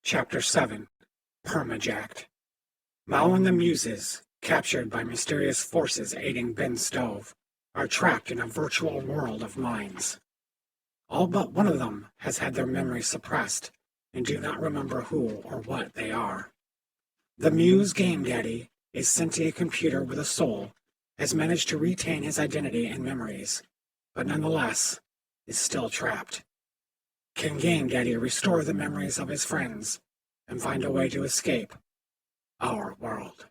Chapter 7 Permajacked. Mao and the Muses, captured by mysterious forces aiding Ben Stove, are trapped in a virtual world of minds. All but one of them has had their memories suppressed and do not remember who or what they are. The Muse Game Daddy, a sentient computer with a soul, has managed to retain his identity and memories, but nonetheless is still trapped. Can Game Daddy restore the memories of his friends and find a way to escape our world?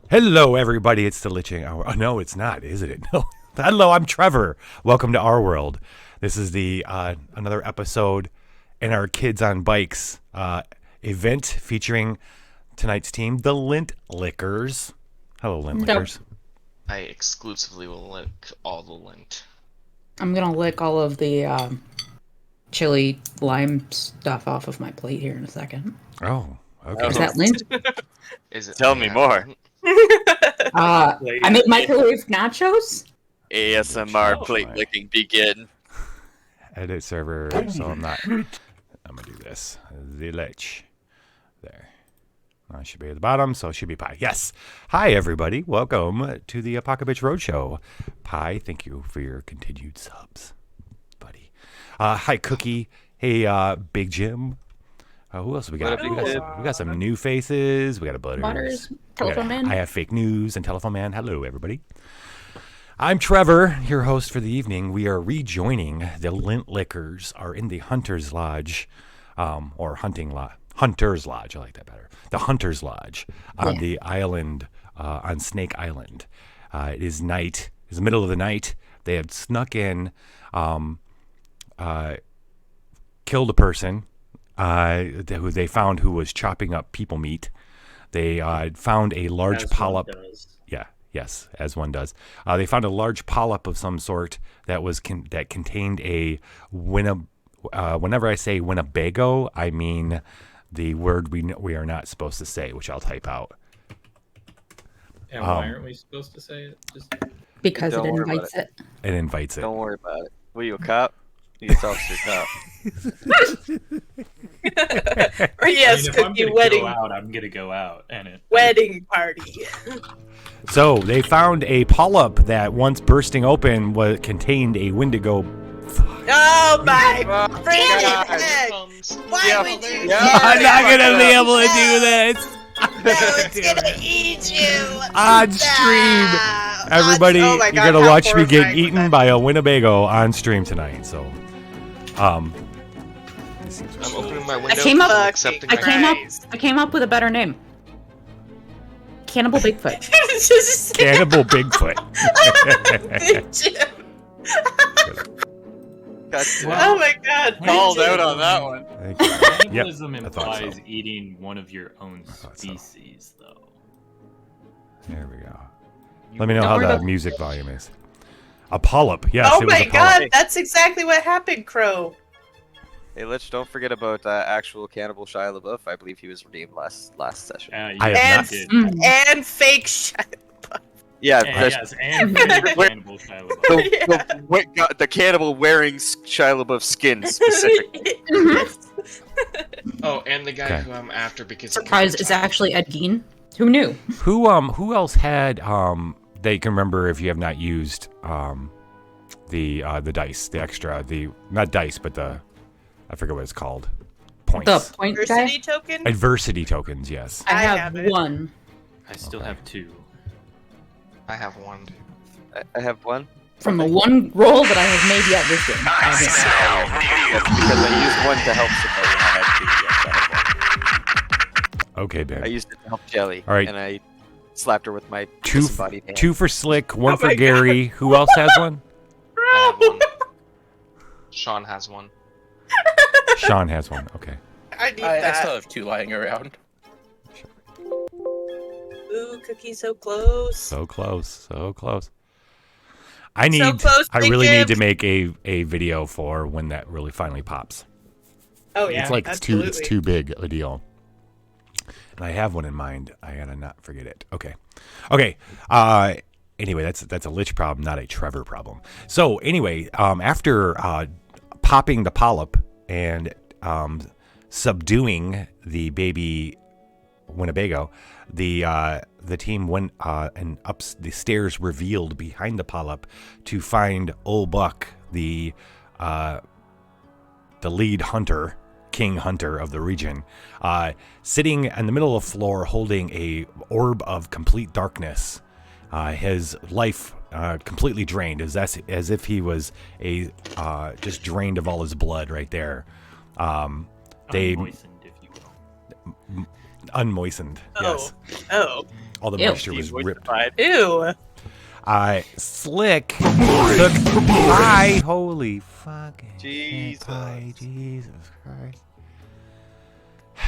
Hello, everybody. It's the Liching Hour. Oh, no, it's not, is it? No. Hello, I'm Trevor. Welcome to our world. This is the another episode in our Kids on Bikes event featuring tonight's team, the Lint Lickers. Hello, Lint Lickers. I exclusively will lick all the lint. I'm gonna lick all of the chili lime stuff off of my plate here in a second. Oh, okay. Is that lint? Is it? Tell me more. I made microwave nachos. ASMR plate licking begin. Edit server, so I'm going to do this. The Lich. There. I should be at the bottom, so it should be Pi. Yes. Hi, everybody. Welcome to the Apocabitch Roadshow. Pi, thank you for your continued subs, buddy. Hi, Cookie. Hey, Big Jim. Who else we got? We got some new faces. We got a Butters. Telephone Man. I have fake news and Telephone Man. Hello, everybody. I'm Trevor, your host for the evening. We are rejoining the Lint Lickers. Are in the Hunter's Lodge, or Hunter's Lodge. I like that better. The Hunter's Lodge on the island, on Snake Island. It is night. It's the middle of the night. They had snuck in, killed a person. Who they found who was chopping up people meat. They found a large polyp. Yeah, yes, as one does. They found a large polyp of some sort that was that contained a whenever I say Winnebago, I mean the word we are not supposed to say, which I'll type out. And why aren't we supposed to say it? Just... Because it invites it. It invites it. Don't worry about it. Were you a cop? You officer cop. Or yes, if I'm Cookie gonna wedding. Go out, I'm gonna go out, and it. Wedding party. So they found a polyp that once bursting open contained a Wendigo. Oh my! Oh, Damn God. it! Why Yeah. would you? Yeah. I'm not gonna be able to do this No, it's gonna eat you on stream. No. Everybody, Oh my you're God, gonna how watch me get horrifying eaten was by a Winnebago on stream tonight. So, I'm opening my window. Fucking I came up with a better name. Cannibal Bigfoot. Just Cannibal Bigfoot. Oh my God! Called out on that one. Cannibalism I thought implies so. eating one of your own thought so. species, though. There we go. Let me know Don't how worry the about- music volume is. A polyp. Yes, Oh it was my a polyp. God! That's exactly what happened, Crow. Hey, Lich, don't forget about actual cannibal Shia LaBeouf. I believe he was redeemed last session. I have did. And fake shit. Yeah, And, yes, and cannibal Shia LaBeouf. the cannibal wearing Shia LaBeouf's skin specifically. Oh, and the guy Okay. who I'm after because Surprise! It's actually Ed Gein. Who knew? Who else had they can remember if you have not used the dice, the extra, not dice, but I forget what it's called. Points. The point guy. Diversity token? Adversity tokens, yes. I I have have it. one. I still Okay. have two. I have one. I have one. From the one roll that I have made yet this game. That's because I used one to help somebody when I had two. Yes, I had one. Okay, I Ben. used it to help Jelly. All right. And I slapped her with my Two disembodied hand. for Slick, one Oh for my Gary. Who else has one? I have one. Sean has one. Sean has one. Okay. I need I that. still have 2 lying around. Ooh, Cookie, so close. So close. So close. I need. close, I really need to Jacob. make a video for when that really finally pops. Oh yeah, It's like absolutely. it's too big a deal. And I have one in mind. I gotta not forget it. Okay. Anyway, that's a Lich problem, not a Trevor problem. So anyway, after popping the polyp and subduing the baby Winnebago, the team went and up the stairs revealed behind the polyp to find Old Buck, the lead hunter, king hunter of the region, sitting in the middle of the floor holding a orb of complete darkness. His life completely drained, as if he was just drained of all his blood right there. Unmoistened, if you will. Unmoistened, yes. Oh. All the Ew. moisture was ripped. Ew. Slick took pie. Holy fucking Jesus. pie. Jesus Christ.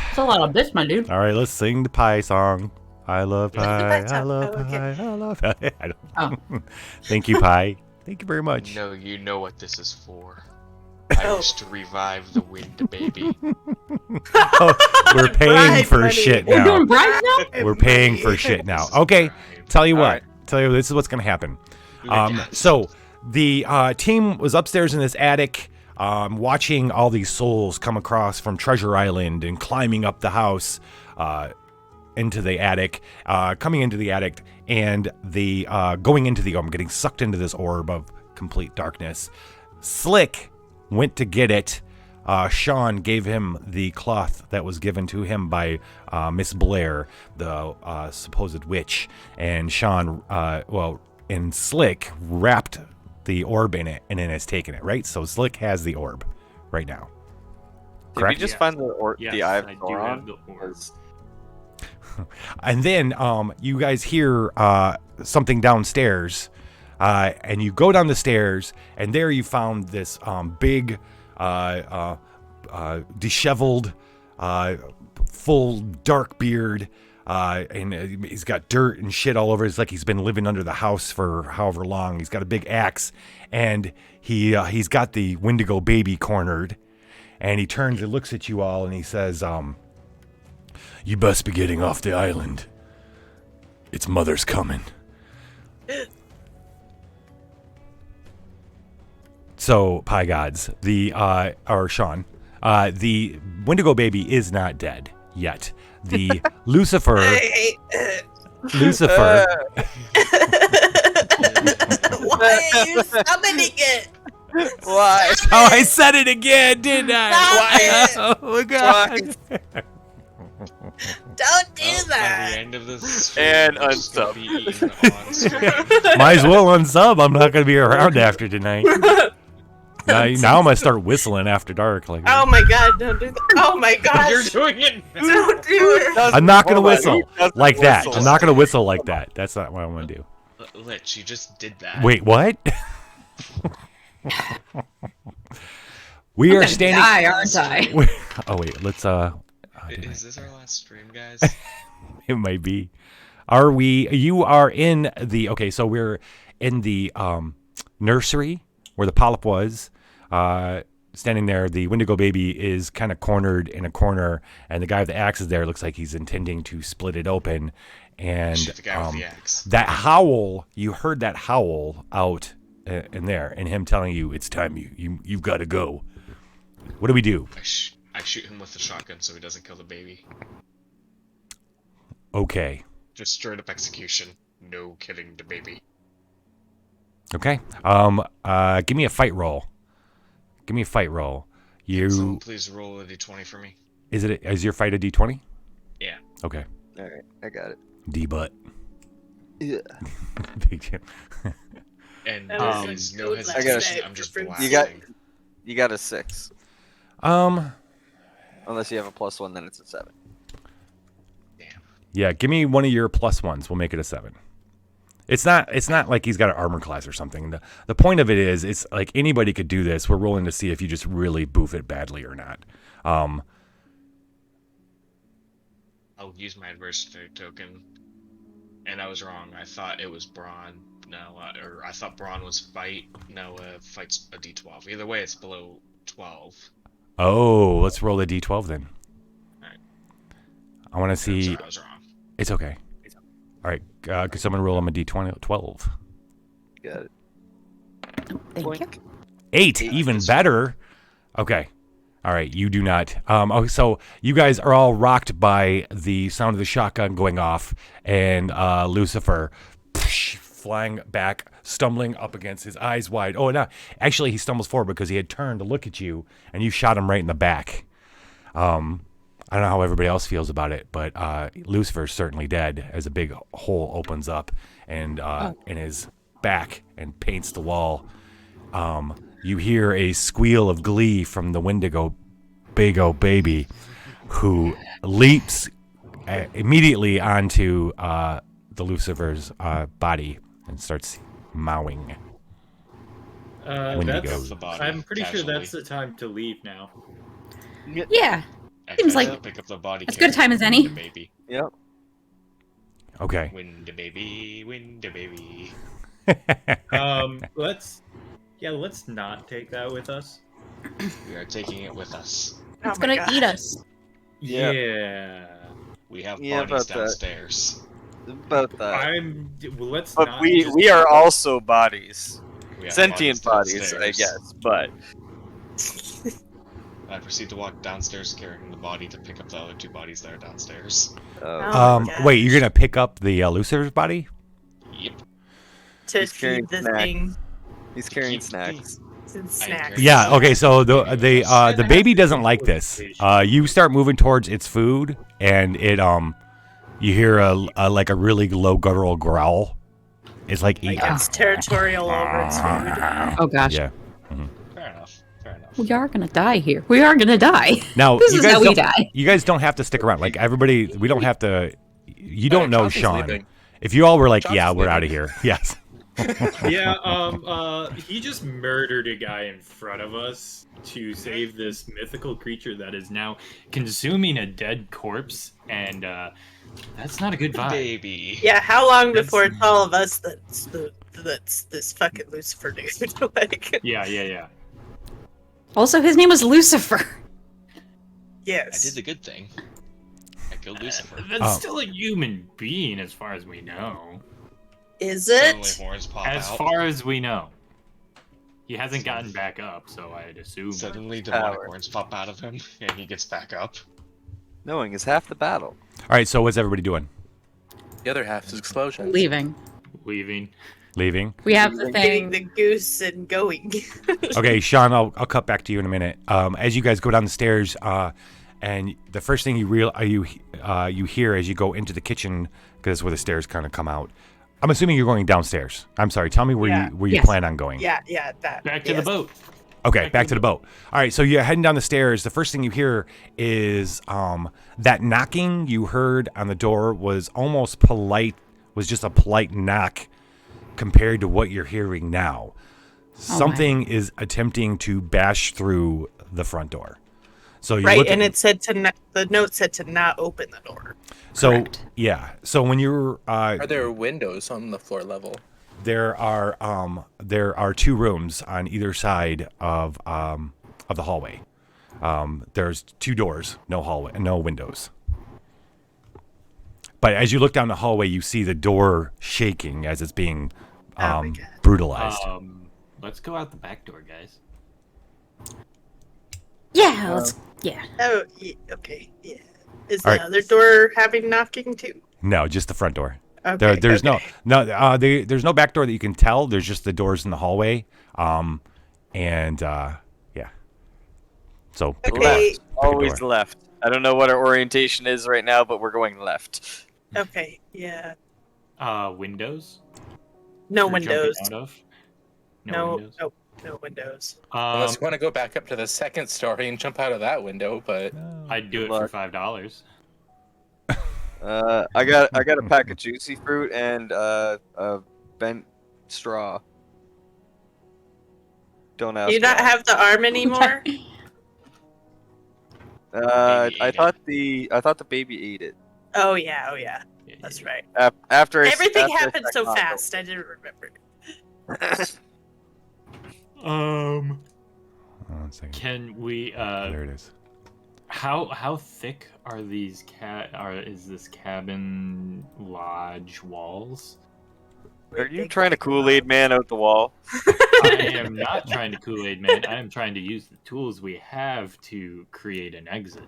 It's a lot of this, my dude. All right, let's sing the pie song. I love pie. That's I love oh, okay. pie. I love pie. I don't Oh. Thank you, pie. Thank you very much. No, you know what this is for. I Oh. wish to revive the wind, baby. Oh, we're paying Bribe for money. shit We're now. doing bribes now? We're paying for shit now. Okay, tell you what. Tell you this is what's gonna happen. So the team was upstairs in this attic, watching all these souls come across from Treasure Island and climbing up the house into the attic, coming into the attic, and the going into the getting sucked into this orb of complete darkness. Slick went to get it. Sean gave him the cloth that was given to him by Miss Blair, the supposed witch, and Sean, and Slick wrapped the orb in it and then has taken it, right? So Slick has the orb right now. Did we Correct? just Yes. find the Yes, the Eye of I do Sauron? have the orb. 'Cause And then you guys hear something downstairs, and you go down the stairs, and there you found this big, disheveled, full dark beard, and he's got dirt and shit all over. It's like he's been living under the house for however long. He's got a big axe, and he's got the Wendigo baby cornered, and he turns and looks at you all, and he says, "You best be getting off the island. Its mother's coming." So, pie gods, or Sean, the Wendigo baby is not dead yet. The Lucifer, I hate it. Lucifer, Why are you summoning it? Why? oh, I said it again, didn't I? Stop Oh my god. Don't do By the that. end of this stream, And I'm just gonna unsub. be eaten on stream. Might as well unsub. I'm not going to be around after tonight. Now I'm going to start whistling after dark. Like, Oh my god, don't do that. Oh my You're gosh. doing it now. Don't do it. I'm not going to Hold on, whistle he doesn't like that. whistle. I'm not going to whistle like that. That's not what I want to do. Lich, you just did that. Wait, what? We I'm are gonna standing. die, aren't I? Oh wait, let's Is this our last stream, guys? it might be. Are we? You are in the. Okay, so we're in the nursery where the polyp was. Standing there, the Wendigo baby is kind of cornered in a corner, and the guy with the axe is there. Looks like he's intending to split it open. And Shoot the guy with the axe. that howl, you heard that howl out in there, and him telling you it's time. You've got to go. What do we do? I shoot him with the shotgun so he doesn't kill the baby. Okay. Just straight up execution. No killing the baby. Okay. Give me a fight roll. Give me a fight roll. Someone please roll a d20 for me. Is your fight a d20? Yeah. Okay. Alright, I got it. D butt. Yeah. Big Jim. And That was there's a no good hesitation. last night I'm just for blasting. You got a 6. Um, Unless you have a +1, then it's a 7. Damn. yeah, give me one of your +1s. We'll make it a 7. It's not like he's got an armor class or something. The point of it is, it's like anybody could do this. We're rolling to see if you just really boof it badly or not. I'll use my adversary token. And I was wrong. I thought it was brawn. No, or I thought brawn was fight. No, fight's a d12. Either way, it's below 12. Oh, let's roll a d12 then. Alright. I want to I'm see. sorry, I was wrong. It's okay. All right, could someone roll him a d20? 12. Got it. Thank you. 8, even better. Okay. All right, you do not. So you guys are all rocked by the sound of the shotgun going off, and Lucifer flying back, stumbling up against his eyes wide. Oh, no. Actually, he stumbles forward because he had turned to look at you, and you shot him right in the back. I don't know how everybody else feels about it, but Lucifer's certainly dead as a big hole opens up and in his back and paints the wall. You hear a squeal of glee from the Wendigo Big O Baby, who leaps immediately onto the Lucifer's body and starts mowing. Wendigos. I'm pretty sure Casually. that's the time to leave now. Yeah. Seems like pick up the body. as good a time as any. Win the baby. Yep. Okay. Win the baby. Win the baby. Let's not take that with us. We are taking it with us. It's Oh my gonna God. eat us. Yeah. Yeah. We have Yeah, bodies about that. downstairs. About that. Let's But not. we are also bodies. We have Sentient bodies, I downstairs. guess. But I proceed to walk downstairs carrying the body to pick up the other 2 bodies that are downstairs. Oh my Wait, you're gosh. gonna pick up the Lucifer's body? Yep. To He's carrying feed the snacks. thing. he's carrying Keep- snacks. And snacks. Yeah. Okay. So the baby doesn't like this. You start moving towards its food, and it you hear a like a really low guttural growl. It's like Like it's territorial over its food. Oh gosh. Yeah. Fair enough. Fair enough. We are gonna die here. We are gonna die. Now This you is guys how we don't. die. You guys don't have to stick around. Like everybody, we don't have to. You don't know Chauncey's Sean. leaving. If you all were like, Chauncey's yeah, we're leaving. out of here. Yes. He just murdered a guy in front of us to save this mythical creature that is now consuming a dead corpse, and that's not a good vibe. Baby. Yeah, how long That's- before it's all of us that's this fucking Lucifer dude? Like, Yeah. Also, his name was Lucifer. I yes. did the good thing. I killed Lucifer. That's still a human being, as far as we know. Is Suddenly it? horns pop As out. far as we know. He hasn't gotten back up, so I'd assume. Suddenly demonic Power. horns pop out of him, and he gets back up. Knowing is half the battle. All right. So what's everybody doing? The other half is explosions. Leaving. Leaving. Leaving. We have the Getting thing. the goose and going. Okay, Sean, I'll cut back to you in a minute. As you guys go down the stairs, and the first thing you hear as you go into the kitchen, because that's where the stairs kind of come out. I'm assuming you're going downstairs. I'm sorry. Tell me where Yeah. you Yes. plan on going. yeah, that. Back to the yes. boat. Okay, back to the boat. All right, so you're heading down the stairs. The first thing you hear is that knocking you heard on the door was almost polite, was just a polite knock compared to what you're hearing now. Something is attempting to bash through the front door. So you Right, look and at, it said the note said to not open the door. so Correct. yeah. So when you're Are there windows on the floor level? there are 2 rooms on either side of the hallway. There's 2 doors, no hallway, no windows. But as you look down the hallway, you see the door shaking as it's being Oh my God. brutalized. Let's go out the back door, guys. Yeah. Let's. Yeah. Oh, okay, yeah. Is All the right. other door having knocking too? No, just the front door. Okay, There's okay. there's no back door that you can tell. There's just the doors in the hallway. Yeah. So pick a door. Okay. Pick a Always door. left. I don't know what our orientation is right now, but we're going left. Okay, yeah. Windows? No We're jumping windows. out of? No, windows. no windows. Unless you want to go back up to the second story and jump out of that window, but I'd do Good it luck. for $5. I got a pack of juicy fruit and a bent straw. Don't ask Do you not why. have the arm anymore? Baby I ate thought the baby ate it. Oh yeah. That's right. After Everything after I happened so checked fast. I didn't remember. One second. Can we? There it is. How thick are these is this cabin lodge walls? Are you trying to Kool-Aid man out the wall? I am not trying to Kool-Aid man. I am trying to use the tools we have to create an exit.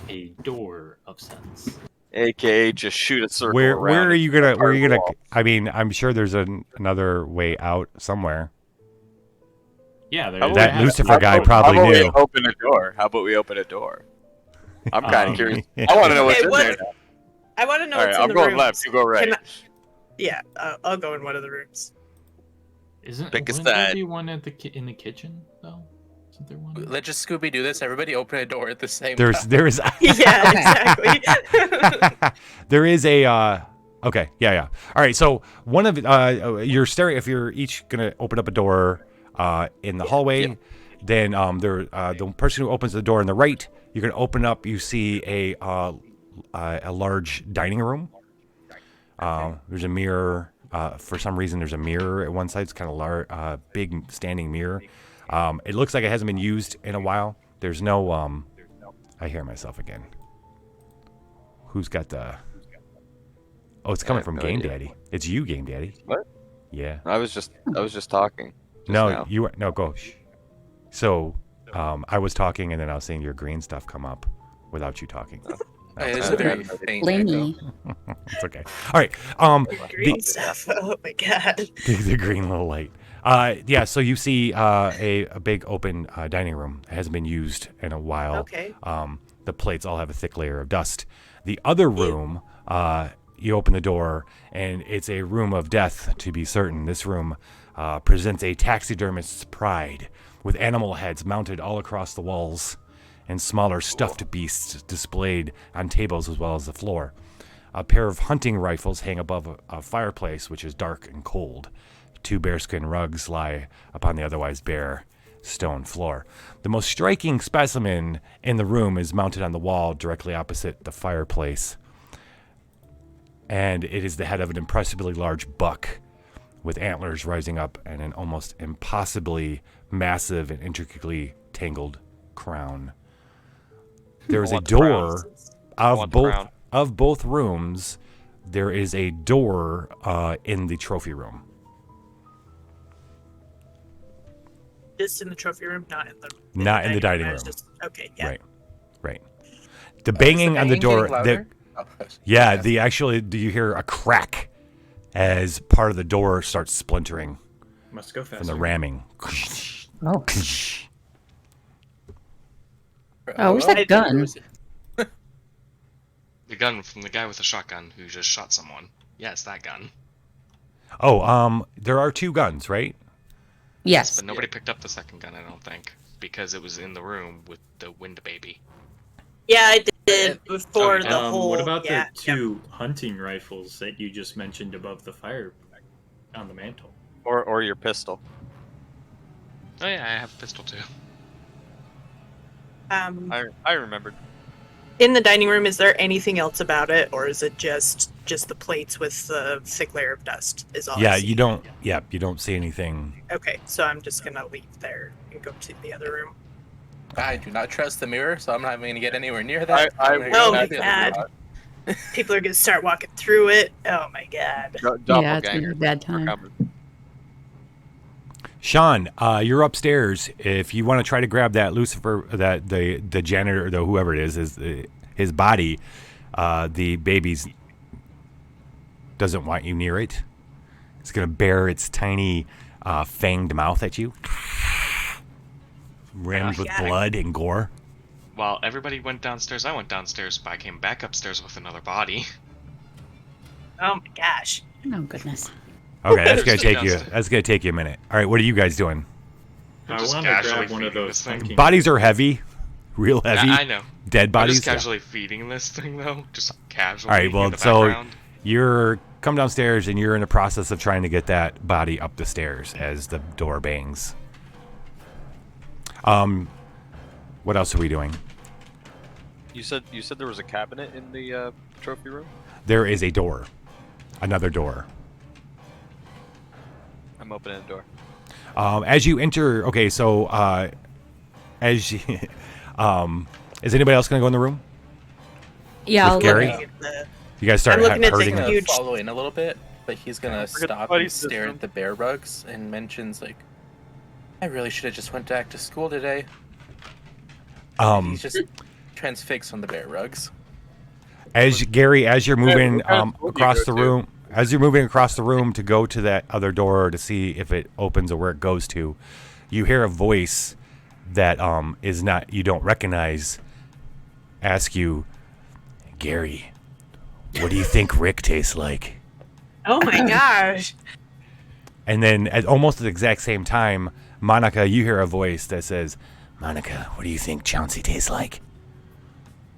A door of sense. AKA just shoot a circle Where around. are you gonna? Where are you gonna? wall. I mean, I'm sure there's another way out somewhere. Yeah, How That about Lucifer guy probably how about knew. we open a door? How about we open a door? I'm kind of curious. yeah. I want to know what's Okay, in what- there. Now. I want to know All what's right, in I'm the going rooms. left. You go right. Can Yeah, I'll go in one of the rooms. Wouldn't a there side. be one at in the kitchen though? Isn't there one? let's just Scooby do this. Everybody open a door at the same There is Yeah, exactly. there is a okay, yeah. All right, so one of you're staring. If you're each gonna open up a door in the hallway, then the person who opens the door on the right, you're gonna open up. You see a large dining room. There's a mirror. For some reason, there's a mirror at one side. It's kind of large, big standing mirror. It looks like it hasn't been used in a while. There's no. I hear myself again. Who's got the? Oh, it's coming from no Game idea. Daddy. It's you, Game Daddy. What? Yeah. I was just talking. just No, now. no, go. Shh. So, I was talking, and then I was seeing your green stuff come up without you talking. It is Okay. a very faint Blingy. echo. It's okay. All right. Green stuff. Oh my god. The green little light. Yeah. So you see a big open dining room. It hasn't been used in a while. Okay. The plates all have a thick layer of dust. The other room, you open the door, and it's a room of death, to be certain. This room presents a taxidermist's pride, with animal heads mounted all across the walls, and smaller stuffed beasts displayed on tables as well as the floor. A pair of hunting rifles hang above a fireplace, which is dark and cold. 2 bearskin rugs lie upon the otherwise bare stone floor. The most striking specimen in the room is mounted on the wall directly opposite the fireplace, and it is the head of an impressively large buck with antlers rising up and an almost impossibly massive and intricately tangled crown. There is a want the crown. door of want the crown. both rooms. There is a door in the trophy room. Just in the trophy room, not in the Dining I was room. just- okay, yeah. Right. The banging on the Banging door. getting louder? Oh, Yeah, do you hear a crack as part of the door starts splintering Must go from faster. the ramming? Oh. Oh, where's that gun? The gun from the guy with the shotgun who just shot someone. Yeah, it's that gun. Oh, there are 2 guns, right? Yes. But nobody picked up the second gun, I don't think, because it was in the room with the wind baby. Yeah, I did before Okay. the whole. What about yeah, the 2 hunting rifles that you just mentioned above the fire on the mantle? Or your pistol. Oh yeah, I have a pistol too. I remembered. In the dining room, is there anything else about it, or is it just the plates with the thick layer of dust? Is all. I Yeah, see? you don't. Yeah, you don't see anything. Okay, so I'm just gonna leave there and go to the other room. I do not trust the mirror, so I'm not going to get anywhere near that. I I'm gonna Oh go my to the other God. room. People are gonna start walking through it. Oh my god. Yeah, it's gonna be a bad time. Sean, you're upstairs. If you want to try to grab that Lucifer, that the janitor, or whoever it is his body, the baby's doesn't want you near it. It's gonna bare its tiny, fanged mouth at you, rimmed with Yeah. blood and gore. While everybody went downstairs, I went downstairs, but I came back upstairs with another body. Oh my gosh. Oh, goodness. Okay, that's gonna There's take you. dust. That's gonna take you a minute. All right, what are you guys doing? I just want to casually grab one of feeding those this thing. funky Bodies are heavy, real heavy. I know. Dead I'm bodies. just casually feeding this thing though, just casually. All right, well, in the so background. you're come downstairs and you're in the process of trying to get that body up the stairs as the door bangs. What else are we doing? You said there was a cabinet in the trophy room. There is a door, another door. I'm opening the door. As you enter, okay, so as you, is anybody else gonna go in the room? Yeah, With I'll Gary? look. You guys start I'm looking at the hurting. huge- He's gonna follow in a little bit, but he's gonna Forget the stop buddy and stare system. at the bear rugs and mentions like, "I really should have just went back to school today." He's just transfixed on the bear rugs. As Gary, as you're moving what kind of school do you across go the to? room, as you're moving across the room to go to that other door to see if it opens or where it goes to, you hear a voice that is not you don't recognize. Ask you, Gary, what do you think Rick tastes like? Oh my gosh. And then at almost the exact same time, Monica, you hear a voice that says, Monica, what do you think Chauncey tastes like?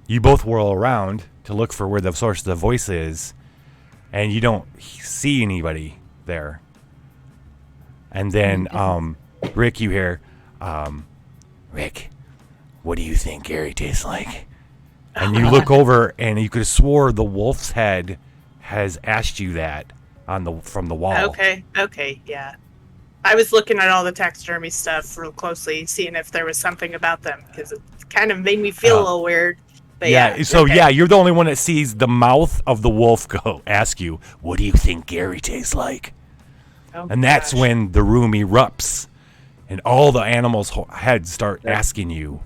You both whirl around to look for where the source of the voice is, and you don't see anybody there. And then, Rick, you hear, Rick, what do you think Gary tastes like? And you look over, and you could have swore the wolf's head has asked you that from the wall. Okay, yeah. I was looking at all the taxidermy stuff real closely, seeing if there was something about them, because it kind of made me feel a little weird. But Yeah, so okay. yeah, you're the only one that sees the mouth of the wolf ask you, what do you think Gary tastes like? Oh, And that's gosh. when the room erupts, and all the animals' heads start asking you,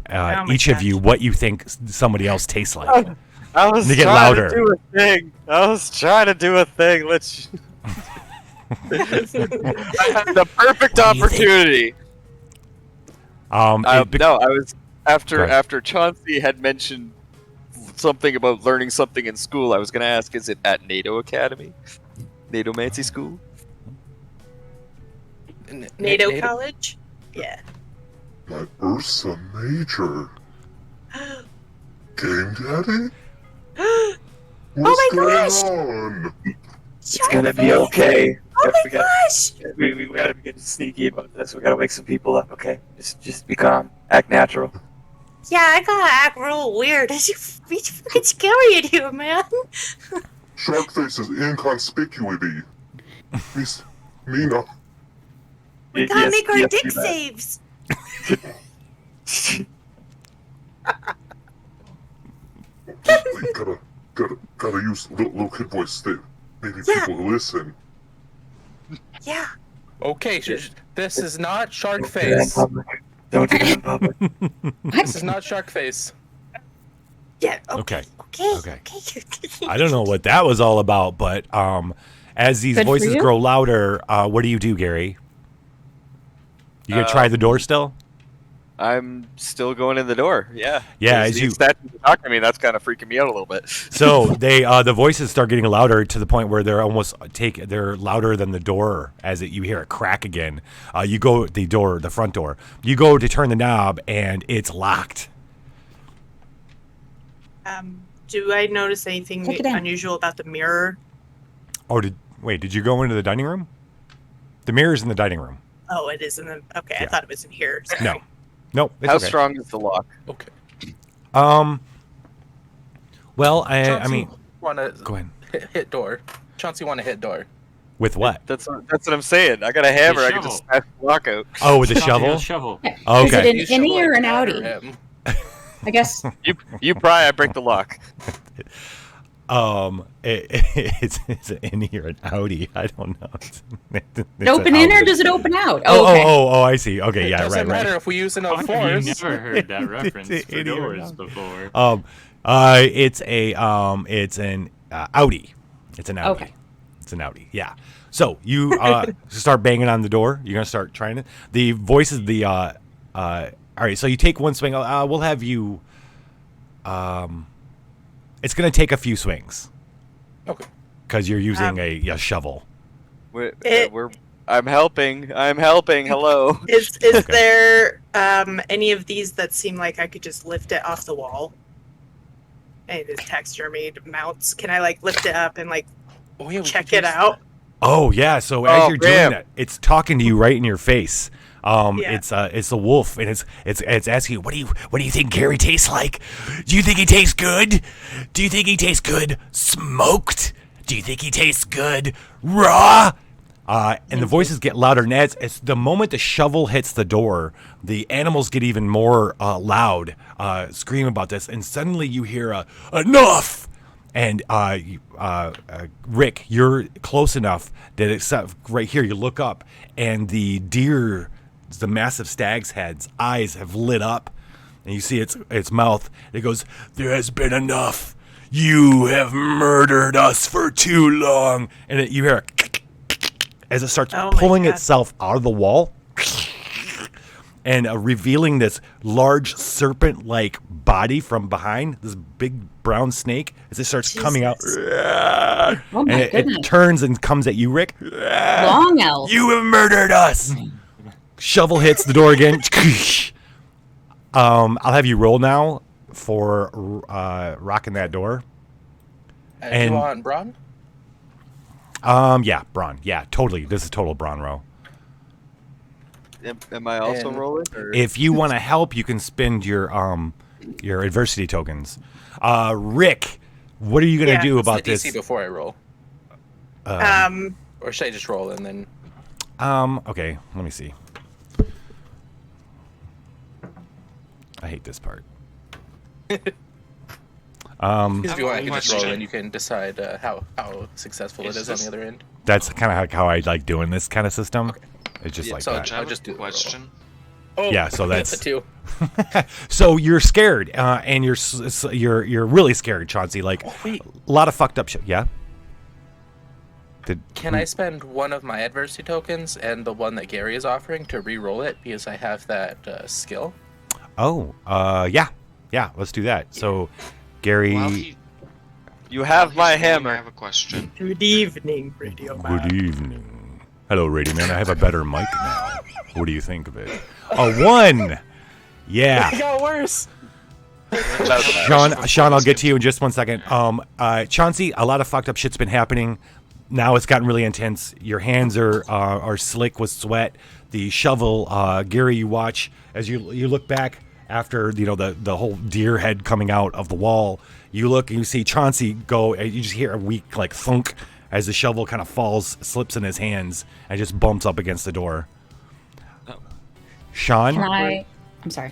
my each of gosh. you, what you think somebody else tastes like. I was They get trying louder. to do a thing. Let's. I had the perfect What do you think? opportunity. Go I was ahead. after Chauncey had mentioned something about learning something in school. I was going to ask, is it at NATO Academy, NATO Mancy School? NATO College? Yeah. My Ursa Major. Game Daddy? What's my going gosh! on? It's gonna be okay. Oh my gosh! We gotta be getting sneaky about this. We gotta wake some people up, okay? Just be calm. Act natural. Yeah, I gotta act real weird. It's fucking scary in here, man. Sharkface is inconspicuity. Miss Mina. We gotta make our yes, dick do that. saves. We gotta use little kid voice that maybe Yeah. people listen. Yeah. Okay, this is not shark Don't do that in face. public. Don't do that in public. This is not shark face. Yeah. Okay. Okay. I don't know what that was all about, but as these Good for voices you. grow louder, what do you do, Gary? You gonna try the door still? I'm still going in the door. Yeah. Yeah, As as the you- statues are talking to me, that's kind of freaking me out a little bit. So they the voices start getting louder to the point where they're almost they're louder than the door as you hear it crack again. You go the front door. You go to turn the knob and it's locked. Do I notice anything Take it in. unusual about the mirror? Oh, did you go into the dining room? The mirror's in the dining room. Oh, it is in the. Okay, I Yeah. thought it was in here. Sorry. No. Nope. It's How okay. strong is the lock? Okay. Well, I Chauncey mean, wanna go ahead. hit door. Chauncey wanna hit door. With what? That's what I'm saying. I got a hammer. I can just smash the lock out. Oh, with a Chauncey has shovel? shovel. Oh, Is it okay. an You shovel innie or it an batter outie? him. I guess. You pry, I break the lock. It's an innie or an outie. I don't know. It's It open an in or outie. does it open out? Oh, okay. I see. Okay, It yeah, doesn't right. matter if we use enough Fuck, you force. never heard that reference It's for an idiot or doors not. before. It's an Audi. It's an Audi. Okay. It's an Audi. Yeah. So you start banging on the door. You're gonna start trying it. The voice is the. All right. So you take one swing. We'll have you. It's gonna take a few swings Okay. because you're using a shovel. I'm helping. Hello. Is there any of these that seem like I could just lift it off the wall? Any of the taxidermy mounts? Can I like lift it up and like check it out? Oh yeah. So as you're doing Ram. that, it's talking to you right in your face. Yeah. It's a wolf, and it's asking you, what do you think Gary tastes like? Do you think he tastes good? Do you think he tastes good smoked? Do you think he tastes good raw? And the voices get louder, and as the moment the shovel hits the door, the animals get even more loud, scream about this, and suddenly you hear enough. And Rick, you're close enough that it's right here. You look up, and the massive stag's head's eyes have lit up, and you see its mouth. It goes, "There has been enough. You have murdered us for too long." And you hear as it starts pulling itself out of the wall and revealing this large serpent-like body from behind, this big brown snake, as it starts coming out. Oh my and goodness. it turns and comes at you, Rick. Long elf. You have murdered us. Shovel hits the door again. I'll have you roll now for rocking that door. Do you want Braun? Yeah, Braun. Yeah, totally. This is total Braun row. Am I also rolling? Or? If you want to help, you can spend your adversity tokens. Rick, what are you gonna do about the DC this? before I roll? Or should I just roll and then? Okay, let me see. I hate this part. If you want, I can just roll and you can decide how successful it is on the other end. That's kind of how I like doing this kind of system. Okay. It's just like so that. I'll just do a question. Oh, yeah, so that's a 2. So you're scared, and you're really scared, Chauncey. Like a lot of fucked up shit. Yeah. Can I spend one of my adversity tokens and the one that Gary is offering to re-roll it because I have that skill? Oh, yeah, let's do that. So, Gary, you have my hammer. I have a question. Good evening, Radio Man. Good evening. Hello, Radio Man. I have a better mic now. What do you think of it? A 1. Yeah. It got worse. Sean, I'll get to you in just 1 second. Chauncey, a lot of fucked up shit's been happening. Now it's gotten really intense. Your hands are slick with sweat. The shovel, Gary, you watch as you look back after the whole deer head coming out of the wall. You look and you see Chauncey go. And you just hear a weak like thunk as the shovel kind of slips in his hands, and just bumps up against the door. Sean, I'm sorry.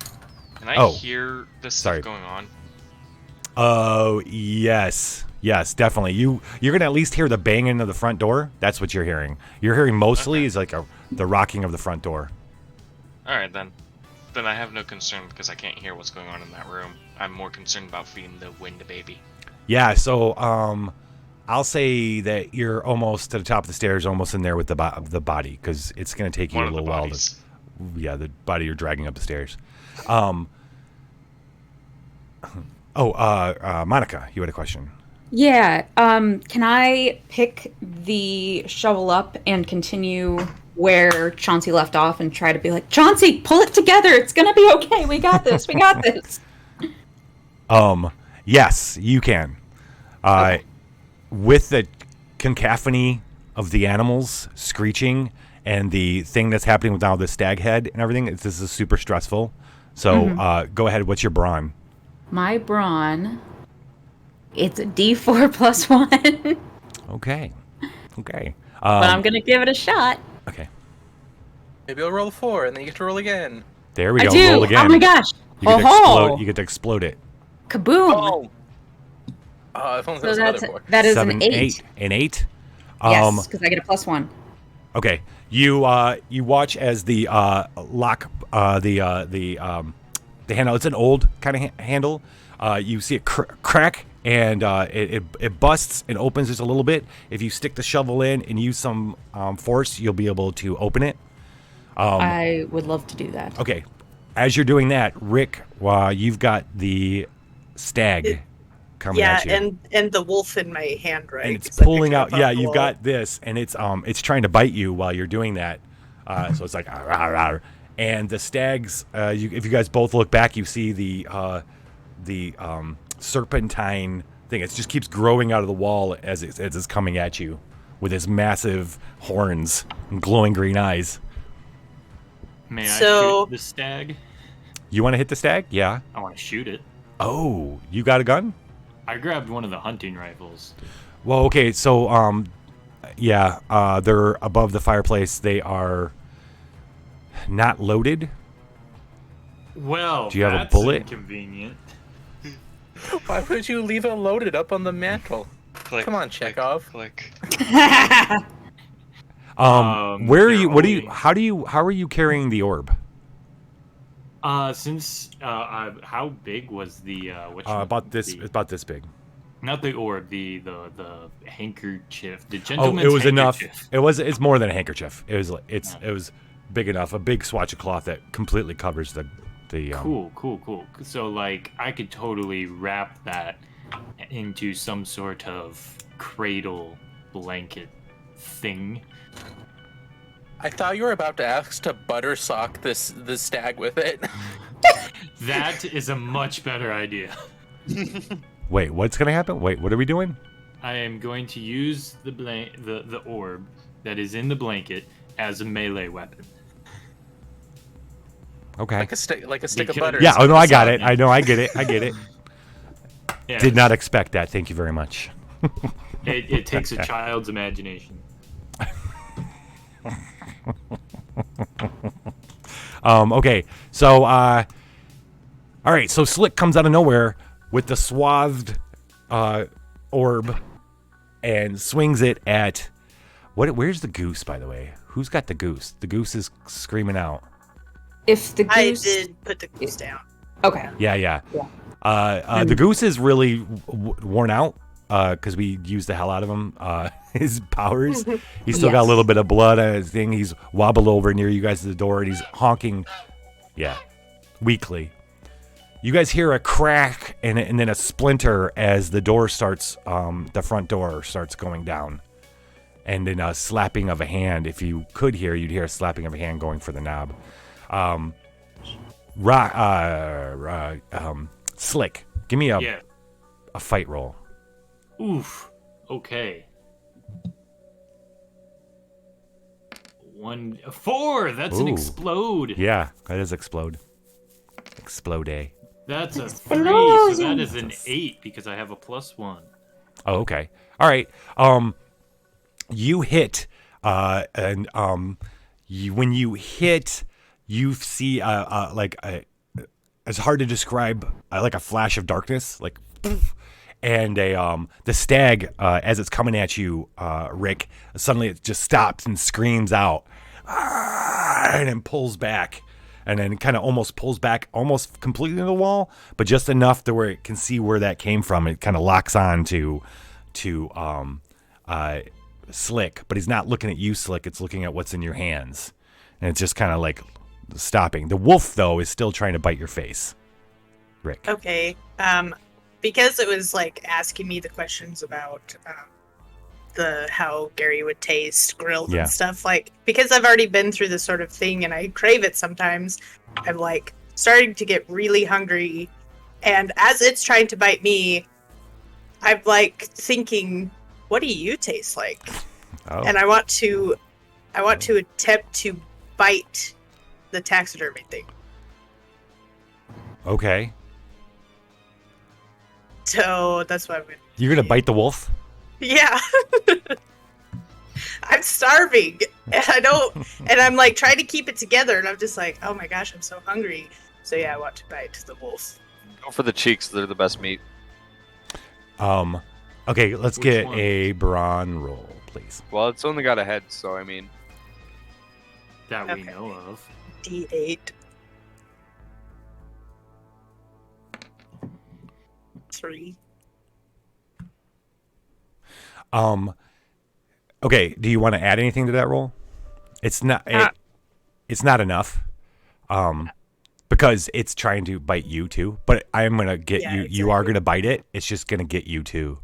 Can I hear this stuff going on? Oh yes, definitely. You're gonna at least hear the banging of the front door. That's what you're hearing. You're hearing mostly is like the rocking of the front door. All right then. Then I have no concern because I can't hear what's going on in that room. I'm more concerned about feeding the wind baby. Yeah. So I'll say that you're almost to the top of the stairs, almost in there with the body, because it's gonna take you a little while to. Yeah, the body you're dragging up the stairs. Monica, you had a question. Yeah. Can I pick the shovel up and continue where Chauncey left off and try to be like, Chauncey, pull it together. It's gonna be okay. We got this. We got this. Yes, you can. With the cacophony of the animals screeching and the thing that's happening with now the stag head and everything, this is super stressful. So go ahead. What's your brawn? My brawn, it's a D4 plus 1. Okay. But I'm going to give it a shot. Okay. Maybe I'll roll a 4 and then you get to roll again. There we go. I do. Roll again. Oh my gosh. You get to explode it. Kaboom. If only So there was another 4. that is 7, an 8. An 8? Yes, because I get a plus 1. Okay. You watch as the lock the handle. It's an old kind of handle. You see it crack, and it busts and opens just a little bit. If you stick the shovel in and use some force, you'll be able to open it. I would love to do that. Okay. As you're doing that, Rick, you've got the stag coming at you. and the wolf in my hand, right? And it's 'Cause I pulling picked it out. up Yeah, off the you've wall. got this, and it's trying to bite you while you're doing that. So it's like, "Arr, arr, arr." And the stags. If you guys both look back, you see the serpentine thing. It just keeps growing out of the wall as it's coming at you with its massive horns and glowing green eyes. May I So- shoot the stag? You want to hit the stag? Yeah. I want to shoot it. Oh, you got a gun? I grabbed one of the hunting rifles. Well, okay. So, yeah, they're above the fireplace. They are not loaded. Well, Do you have a that's bullet? inconvenient. Why would you leave it loaded up on the mantle? Click, Come on, click, Chekhov. Click. Where are you? they're What do you? only- How are you carrying the orb? How big was the About this big. Not the orb, the handkerchief. The Oh, gentleman's it was enough. handkerchief. It's more than a handkerchief. It was big enough. A big swatch of cloth that completely covers the. Cool. So like I could totally wrap that into some sort of cradle blanket thing. I thought you were about to ask to butter sock the stag with it. That is a much better idea. Wait, what's gonna happen? Wait, what are we doing? I am going to use the orb that is in the blanket as a melee weapon. Okay. like a stick of Because- butter. Yeah. Oh no, I got Sock it. I know. I get it. Yeah, Did not expect that. Thank you very much. It takes a child's imagination. Okay. So, all right. So Slick comes out of nowhere with the swathed orb and swings it at what? Where's the goose, by the way? Who's got the goose? The goose is screaming out. If the I goose. did put the goose down. Okay. Yeah. The goose is really worn out because we used the hell out of him. His powers. He's still got a Yes. little bit of blood on his thing. He's wobbled over near you guys at the door, and he's honking. Yeah, weakly. You guys hear a crack and then a splinter as the door starts. The front door starts going down, and then a slapping of a hand. If you could hear, you'd hear a slapping of a hand going for the knob. Slick, give me Yeah. a fight roll. Oof. Okay. 4. That's an Ooh. explode. Yeah, that is explode. Explode. That's a 3. So that Explosion. is an 8 because I have a +1. Oh, okay. All right. You hit, and when you hit, you see it's hard to describe, like a flash of darkness, like, and the stag as it's coming at you, Rick, suddenly it just stops and screams out, and then pulls back. And then kind of almost pulls back almost completely to the wall, but just enough to where it can see where that came from. It kind of locks on to Slick, but he's not looking at you, Slick. It's looking at what's in your hands. And it's just kind of like stopping. The wolf, though, is still trying to bite your face. Rick. Okay. Because it was like asking me the questions about the how Gary would taste grilled Yeah. and stuff, like because I've already been through this sort of thing and I crave it sometimes, I'm like starting to get really hungry, and as it's trying to bite me, I'm like thinking, what do you taste like? Oh. And I want to attempt to bite the taxidermy thing. Okay. So that's what I'm gonna You're going to bite the wolf? Yeah. I'm starving. And I'm like trying to keep it together, and I'm just like, oh my gosh, I'm so hungry. So yeah, I want to bite the wolf. Go for the cheeks; they're the best meat. Okay, let's Which get one? a brawn roll, please. Well, it's only got a head, so I mean, That we Okay. know of. D8. 3. Okay, do you want to add anything to that roll? It's not it's not enough. because it's trying to bite you too. But I am gonna get you. Exactly. You are gonna bite it. It's just gonna get you too.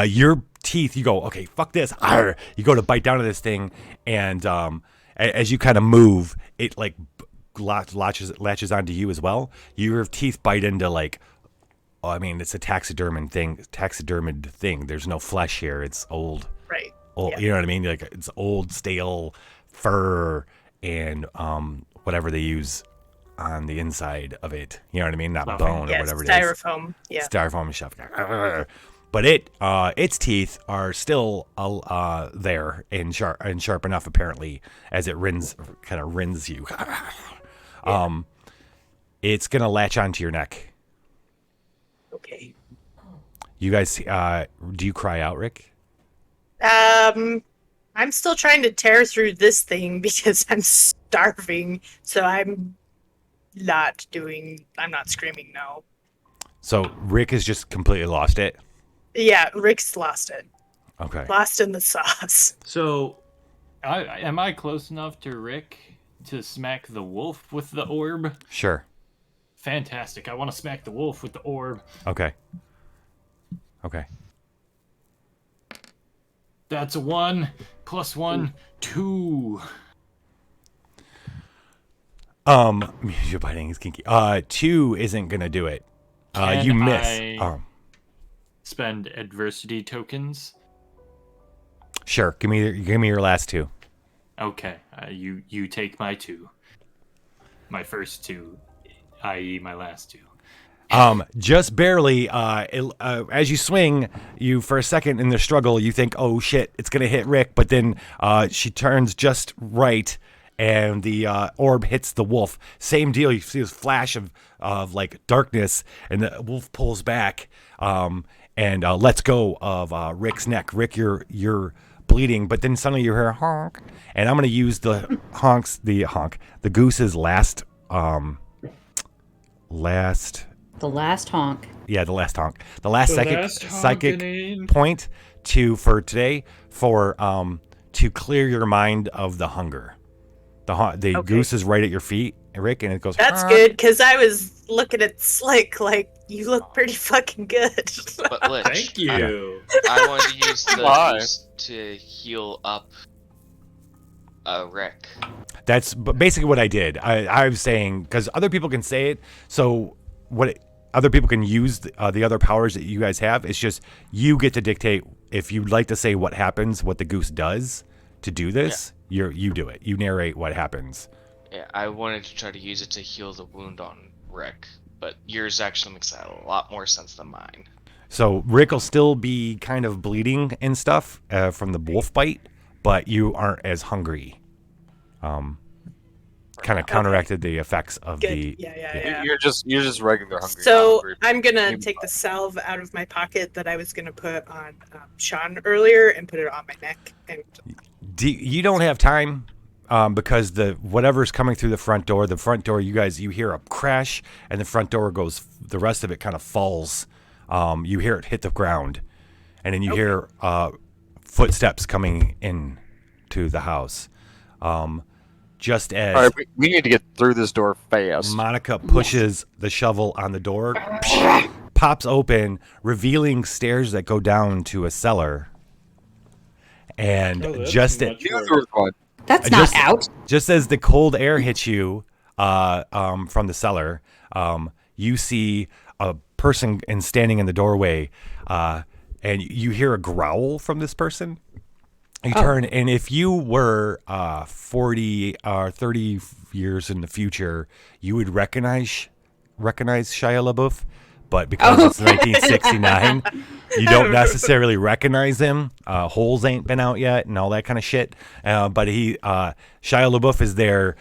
Your teeth. You go, okay, fuck this. Arr! You go to bite down to this thing, and as you kind of move, it like latches onto you as well. Your teeth bite into like. I mean, it's a taxidermied thing. There's no flesh here. It's old. Right. Old, You know what I mean? Like it's old, stale fur and whatever they use on the inside of it. You know what I mean? Not bone or whatever it is. Styrofoam. Yeah. Styrofoam and stuff. But its teeth are still there and sharp enough apparently as it kind of rends you. It's gonna latch onto your neck. Okay. You guys, do you cry out, Rick? I'm still trying to tear through this thing because I'm starving, so I'm not screaming no. So Rick has just completely lost it? Yeah, Rick's lost it. Okay. Lost in the sauce. So, am I close enough to Rick to smack the wolf with the orb? Sure. Fantastic. I want to smack the wolf with the orb. Okay. That's a 1 + 1, 2. You're biting is kinky. 2 isn't gonna do it. Can You miss. I spend adversity tokens? Sure. Give me your last 2. Okay. You take my 2. My first 2, i.e. my last 2. Just barely. As you swing, you for a second in the struggle, you think, "Oh shit, it's gonna hit Rick," but then she turns just right, and the orb hits the wolf. Same deal. You see this flash of like darkness, and the wolf pulls back, and lets go of Rick's neck. Rick, you're bleeding, but then suddenly you hear a honk, and I'm gonna use the goose's last. The last honk. Yeah, the last honk. The last psychic honkening. point for today to clear your mind of the hunger. The goose is right at your feet, Rick, and it goes. That's good because I was looking at Slick like you look pretty fucking good. But Lich, Thank you. I wanted to use the goose to heal up Rick. That's basically what I did. I was saying because other people can say it, so other people can use the other powers that you guys have. It's just you get to dictate if you'd like to say what happens, what the goose does to do this. Yeah. You do it. You narrate what happens. Yeah, I wanted to try to use it to heal the wound on Rick, but yours actually makes a lot more sense than mine. So Rick will still be kind of bleeding and stuff from the wolf bite, but you aren't as hungry. Kind of counteracted the effects of the. Yeah. You're just regular hungry. So hungry. I'm gonna take the salve out of my pocket that I was gonna put on Sean earlier and put it on my neck. And You don't have time because whatever's coming through the front door, you hear a crash and the front door goes. The rest of it kind of falls. You hear it hit the ground, and then you hear footsteps coming in to the house. Just as all right, we need to get through this door fast. Monica pushes the shovel on the door, pops open, revealing stairs that go down to a cellar. And that's not out. Just as the cold air hits you from the cellar, you see a person standing in the doorway, and you hear a growl from this person. You turn, and if you were 40 or 30 years in the future, you would recognize Shia LaBeouf, but because it's 1969, you don't necessarily recognize him. Holes ain't been out yet, and all that kind of shit. But Shia LaBeouf is there,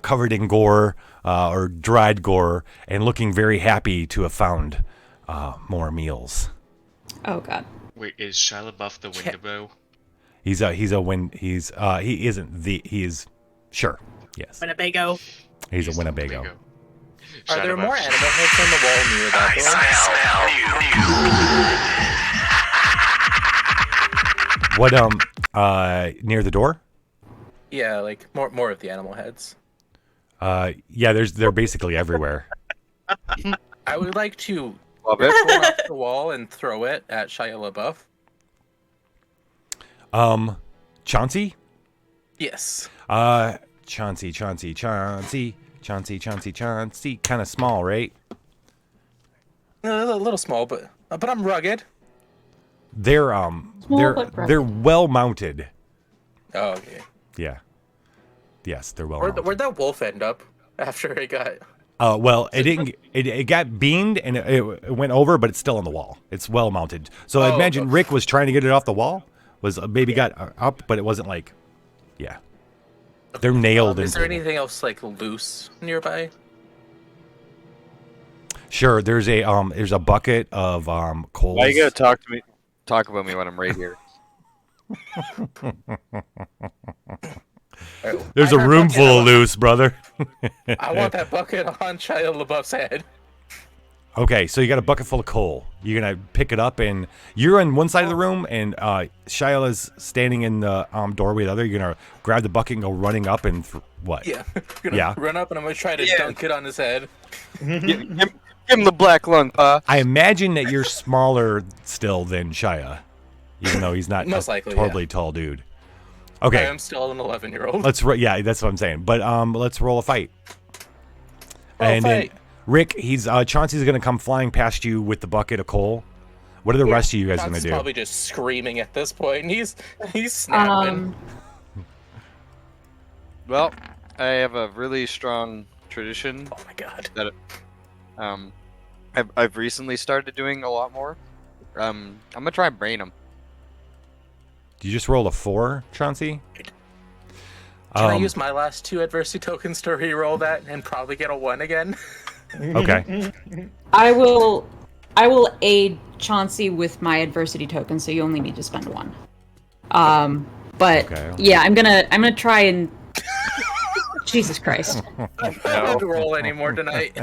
covered in gore or dried gore, and looking very happy to have found more meals. Oh God! Wait, is Shia LaBeouf the Winnebago? He is sure. Yes. Winnebago. He's a Winnebago. Are there more animal heads on the wall near that door? What near the door? Yeah, like more of the animal heads. Yeah, they're basically everywhere. I would like to Love rip it. one off the wall and throw it at Shia LaBeouf. Chauncey? Yes. Chauncey. Kind of small, right? A little small, but I'm rugged. They're but rugged. they're well mounted. Oh, okay. Yeah. Yes, they're well Where'd, mounted. where'd that wolf end up after it got? Well, it didn't. It got beamed and it went over, but it's still on the wall. It's well mounted. So I imagine okay. Rick was trying to get it off the wall. Was maybe got up, but it wasn't like. Yeah. They're nailed Is into there it. anything else like loose nearby? Sure. There's a bucket of coals. Why you gotta talk to me? Talk about me when I'm right here. There's a room full of loose, brother. I want that bucket on Shia LaBeouf's head. Okay, so you got a bucket full of coal. You're gonna pick it up, and you're on one side of the room, and Shila's standing in the doorway. The other, you're gonna grab the bucket and go running up, and what? Yeah. Gonna Yeah. run up and I'm gonna try to dunk it on his head. Give him the black lung, Pa. I imagine that you're smaller still than Shia, even though he's not Most a likely, totally tall dude. I Okay, am still an 11-year-old. yeah, that's what I'm saying. But let's roll a fight. Roll a fight. Then Rick, Chauncey's gonna come flying past you with the bucket of coal. What are the rest of you guys gonna John's do? probably just screaming at this point, and he's snapping. Well, I have a really strong tradition Oh my god. that I've recently started doing a lot more. I'm gonna try and brain him. You just rolled a 4, Chauncey? Can I use my last 2 adversity tokens to re-roll that and probably get a 1 again? Okay. I will aid Chauncey with my adversity token, so you only need to spend 1. But Okay. yeah, I'm gonna try and Jesus Christ. I don't have to roll anymore tonight.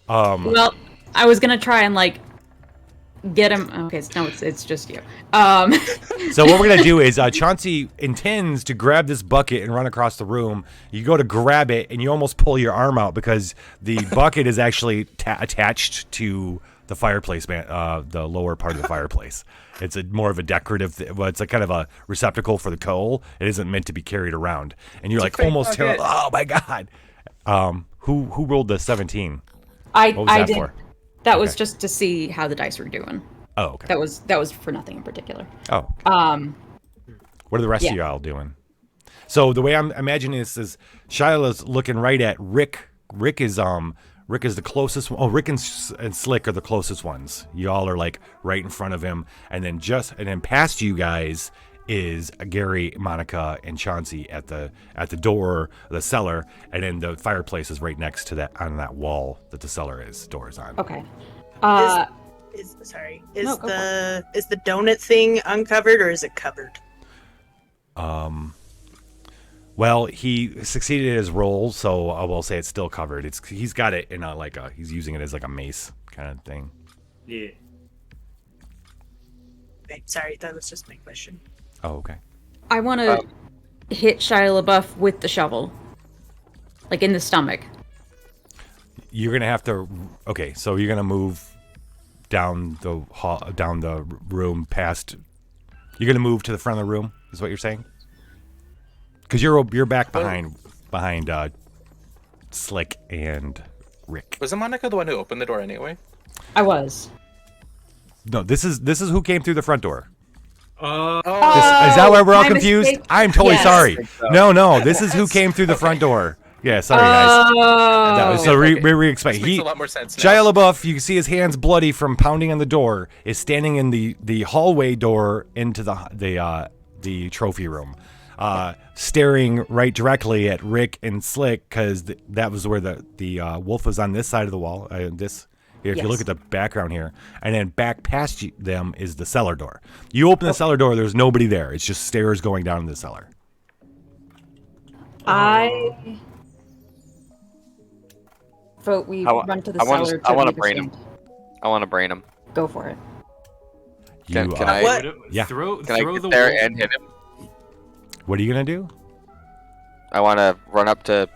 Well, I was gonna try and get him. Okay, no, it's just you. So what we're gonna do is Chauncey intends to grab this bucket and run across the room. You go to grab it and you almost pull your arm out because the bucket is actually attached to the fireplace, the lower part of the fireplace. It's more of a decorative. It's a kind of a receptacle for the coal. It isn't meant to be carried around. And you're almost terrible. Oh my god. Who rolled the 17? What was I that did. for? That was Okay. just to see how the dice were doing. Oh, okay. That was for nothing in particular. Oh. What are the rest of Yeah. y'all doing? So the way I'm imagining this is Shila's looking right at Rick. Rick is the closest one. Oh, Rick and Slick are the closest ones. Y'all are right in front of him, and then past you guys is Gary, Monica, and Chauncey at the door, the cellar, and then the fireplace is right next to that on that wall that the cellar door is on. Okay. Is No, go the donut thing uncovered or is it covered? Well, he succeeded at his role, so I will say it's still covered. He's got it in he's using it as a mace kind of thing. Yeah. Okay, sorry, that was just my question. Oh, okay. I want to hit Shia LaBeouf with the shovel, in the stomach. You're gonna have to. Okay, so you're gonna move down the hall, down the room past. You're gonna move to the front of the room. Is what you're saying? Because you're back behind Slick and Rick. Was Monica the one who opened the door anyway? I was. No, this is who came through the front door. Is Oh, that why we're all my confused? mistake. I'm totally Yes. sorry. No, this is who came through the front door. Yeah, sorry guys. No, so we expect This makes a lot more sense now. Shia LaBeouf, you can see his hands bloody from pounding on the door, is standing in the hallway door into the trophy room, staring right directly at Rick and Slick because that was where the wolf was on this side of the wall. If you look at the background here, and then back past them is the cellar door. You open the cellar door, there's nobody there. It's just stairs going down in the cellar. I vote we run to the cellar. I want to brain him. I want to brain him. Go for it. Can I? What? Yeah. Throw Can I the get there wolf. and hit him? What are you gonna do? I want to run up to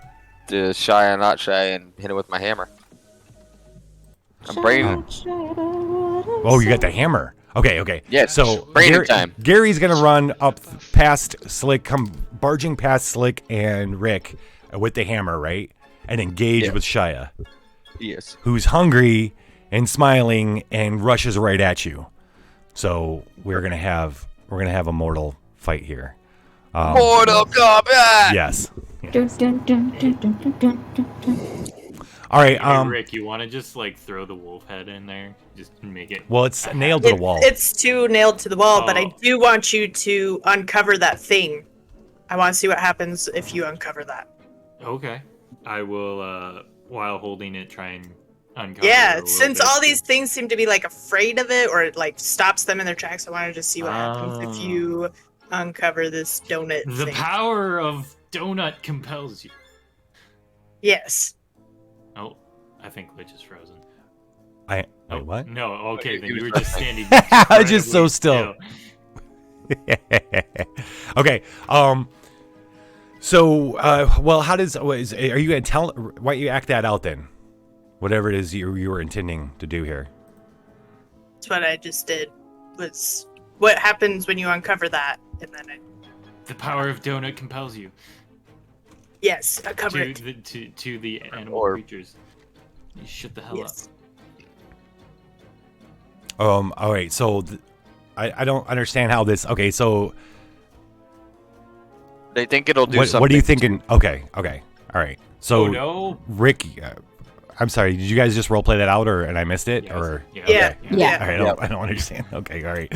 Shy and Not Shy and hit it with my hammer. I'm braining. Oh, you got the hammer. Okay. Yeah, So braining time. Gary's gonna run up past Slick, come barging past Slick and Rick with the hammer, right? And engage with Shia. Yes. Who's hungry and smiling and rushes right at you. So we're gonna have a mortal fight here. Mortal Kombat. Yes. Dun, dun, dun, dun, dun, dun, dun, dun. All right. Hey, Rick, you want to just like throw the wolf head in there? Just make it. Well, it's nailed to the wall. It's too nailed to the wall, but I Oh. do want you to uncover that thing. I want to see what happens if you uncover that. Okay. I will, while holding it, try and uncover it a Yeah, little since bit. all these things seem to be like afraid of it, or it like stops them in their tracks, I want to just see what happens if you uncover this donut The thing. power of donut compels you. Yes. Oh, I think Glitch is frozen. Wait, Oh, what? No, okay, then he you was were just standing. Just so still. Okay. So, well, how does? Are you gonna tell? Why don't you act that out then? Whatever it is you were intending to do here. That's what I just did. Was what happens when you uncover that, and then The power of donut compels you yes, uncover to it. to the animal Or- creatures. You shut the hell Yes. All right. So, I don't understand how this. Okay. So, They think it'll do something. what are you thinking? Okay. All right. So, Oh no! Rick, I'm sorry. Did you guys just role play that out, and I missed it, or? Yeah. Okay. Yeah. All right, I don't understand. Okay, all right.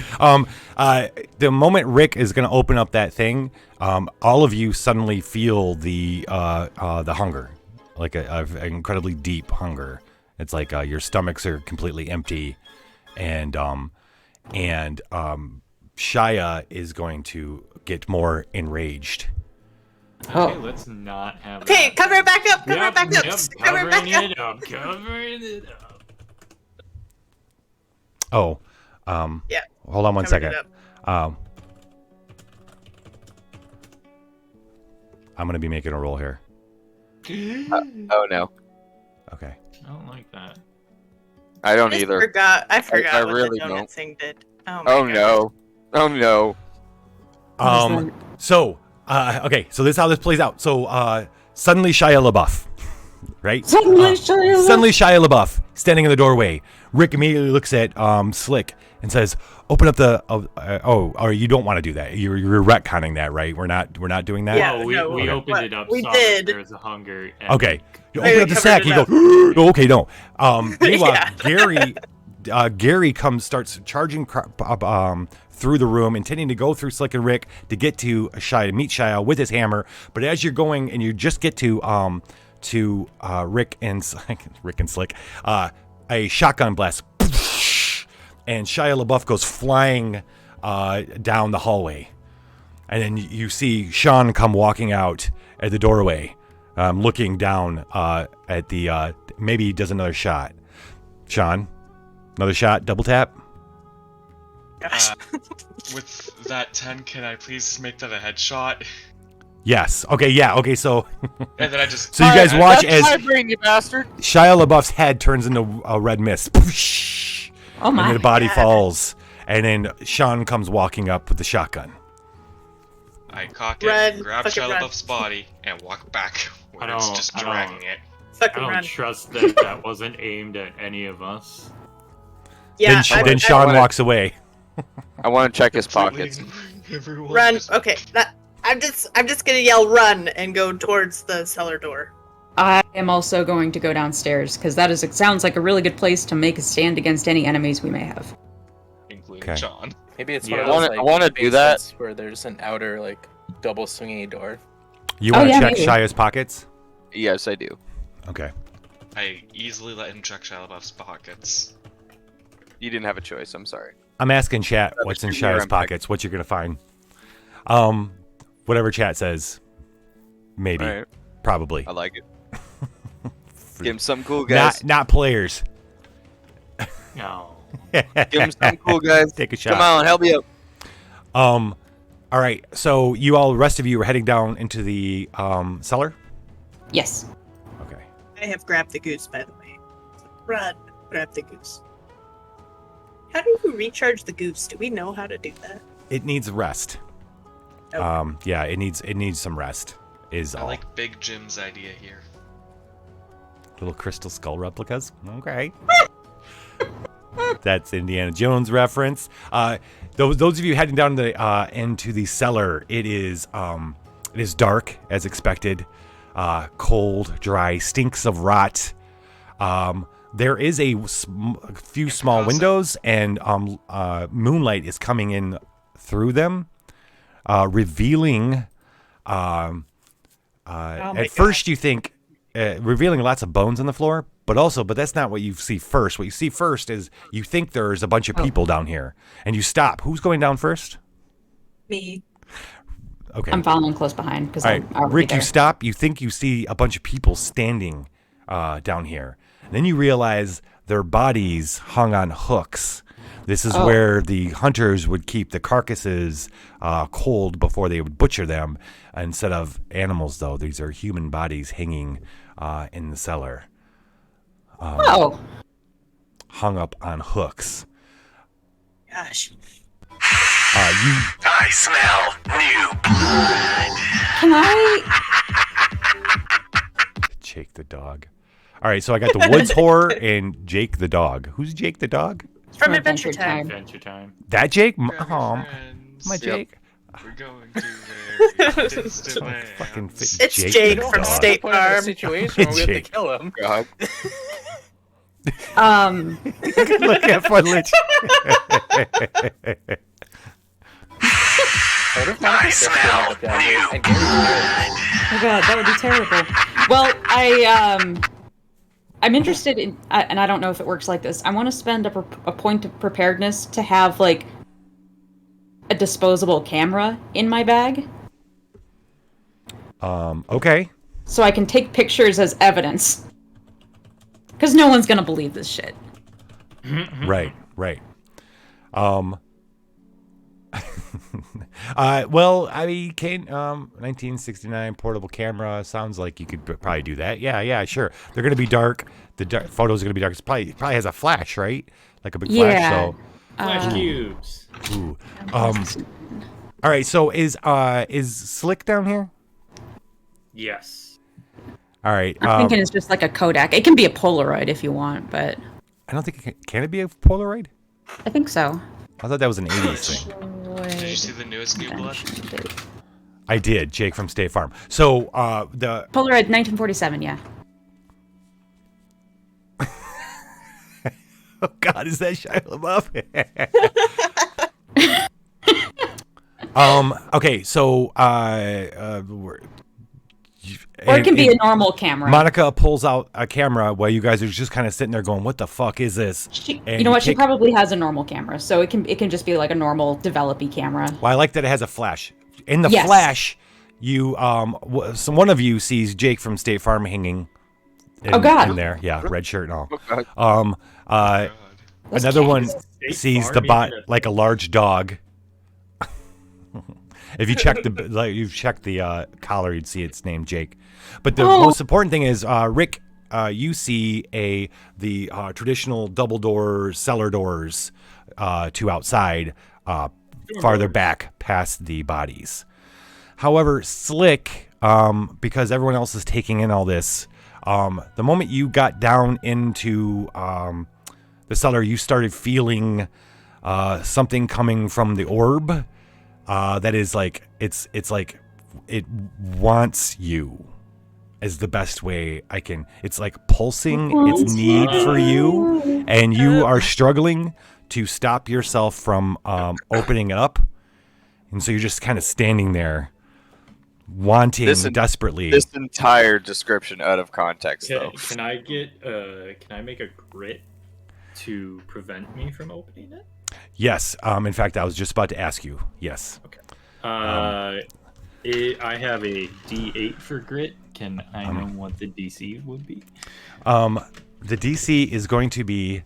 The moment Rick is going to open up that thing, all of you suddenly feel the hunger, like an incredibly deep hunger. It's like your stomachs are completely empty, and Shia is going to get more enraged. Okay, let's not have. Okay, that. cover it back up. Cover it back up. Yep, Cover it back covering up. Covering it up. Oh, Yeah. hold on one Covered second. it up. I'm going to be making a roll here. Oh no, Okay. I don't like that. I don't I just either. forgot. I forgot I what really the donut don't. thing did. Oh, my Oh God. no. Oh no. So, okay, so this is how this plays out. So, suddenly Shia LaBeouf, right? Suddenly Shia LaBeouf. Suddenly Shia LaBeouf, standing in the doorway. Rick immediately looks at Slick and says, "Open up the." Or you don't want to do that. You're retconning that, right? We're not doing that. Yeah, Oh, we no, opened what it up. we saw did- that there was a hunger. And Okay. You I open up the covered sack. it You go. up. "Oh, okay, no. Meanwhile, Yeah. Gary starts charging through the room, intending to go through Slick and Rick to get to Shia, to meet Shia with his hammer. But as you're going and you just get to Rick and Slick, a shotgun blast, and Shia LaBeouf goes flying down the hallway, and then you see Sean come walking out at the doorway, looking down at the. Maybe he does another shot. Sean, another shot, double tap. Gosh. With that 10, can I please make that a headshot? Yes. Okay. Yeah. Okay. So, And then I just. so you guys watch That's as my brain, you bastard. Shia LaBeouf's head turns into a red mist. Oh And my. then the body God. falls, and then Sean comes walking up with the shotgun. I cock it, Run, grab fucking Shia run. LaBeouf's body, and walk back where I it's don't- just I don't- dragging it. I Fucking don't run. trust that that wasn't aimed at any of us. Yeah. Then Sean wanna- walks away. I want to check his pockets. Everyone Run. just- Okay. I'm just gonna yell run and go towards the cellar door. I am also going to go downstairs because it sounds like a really good place to make a stand against any enemies we may have. Including Okay. Sean. Maybe it's Yeah. one of those, I wanna do that. basements where there's an outer like double swinging door. You Oh, want to yeah, check maybe. Shia's pockets? Yes, I do. Okay. I easily let him check Shia LaBeouf's pockets. You didn't have a choice. I'm sorry. I'm asking chat That what's in was your Shia's impact. pockets. What you're gonna find? Whatever chat says. Maybe. All right. Probably. I like it. Give him some cool guys. Not players. No. Give him some cool guys. Take a shot. Come on, help me out. All right. So you all, the rest of you, are heading down into the cellar. Yes. Okay. I have grabbed the goose, by the way. Run, grab the goose. How do you recharge the goose? Do we know how to do that? It needs rest. Okay. Yeah, it needs some rest. Is I all. like Big Jim's idea here. Little crystal skull replicas. Okay. That's Indiana Jones reference. Those of you heading down into the cellar, it is dark as expected, cold, dry, stinks of rot. There is a few small windows, and moonlight is coming in through them, revealing. At first, you think revealing lots of bones on the floor, but that's not what you see first. What you see first is you think there's a bunch of people down here, and you stop. Who's going down first? Me. Okay. I'm following close behind because All right, I'm already Rick, there. you stop. You think you see a bunch of people standing down here. And then you realize their bodies hung on hooks. This is where the hunters would keep the carcasses cold before they would butcher them. Instead of animals, though, these are human bodies hanging in the cellar. Hung up on hooks. Gosh. I smell new blood. Can I? Jake the dog. All right, so I got the woods whore and Jake the dog. Who's Jake the dog? From Adventure Time. Adventure Time. That Jake? Grab your My friends. Jake. We're going to very distant lands. Fucking fit It's Jake Jake the from dog. State Put him in a Farm. situation where we have to Jake. kill him. God. Look at footage. I smell new blood. Oh god, that would be terrible. Well, I'm interested in, and I don't know if it works like this. I want to spend a point of preparedness to have like a disposable camera in my bag, Okay. so I can take pictures as evidence. Because no one's gonna believe this shit. Right. Well, I mean, 1969 portable camera sounds like you could probably do that. Yeah, sure. They're gonna be dark. The photos are gonna be dark. It probably has a flash, right? Like a big flash. So, Flash cubes. ooh. All right. So is Slick down here? Yes. All right. I'm thinking it's just like a Kodak. It can be a Polaroid if you want, but I don't think can it be a Polaroid? I think so. I thought that was an 80s thing. Did you see the newest New Blood? I did, Jake from State Farm. So the Polaroid 1947, yeah. oh God, is that Shia LaBeouf? Okay, so Or it can be a normal camera. Monica pulls out a camera while you guys are just kind of sitting there going, "What the fuck is this?" You know what? She probably has a normal camera, so it can just be like a normal developy camera. Well, I like that it has a flash. In the Yes. flash, you so one of you sees Jake from State Farm hanging. In there, yeah, red shirt and all. Another one sees the bot like a large dog. If you check the collar, you'd see it's named Jake. But the most important thing is, Rick, you see the traditional double door cellar doors to outside, farther back past the bodies. However, Slick, because everyone else is taking in all this, the moment you got down into the cellar, you started feeling something coming from the orb. That is like it's like it wants you is the best way I can. It's like pulsing its need for you, and you are struggling to stop yourself from opening up, and so you're just kind of standing there, wanting desperately. This entire description out of context, though. Can I get? Can I make a grit to prevent me from opening it? Yes. In fact, I was just about to ask you. Yes. Okay. I have a D8 for grit. Can I know what the DC would be? The DC is going to be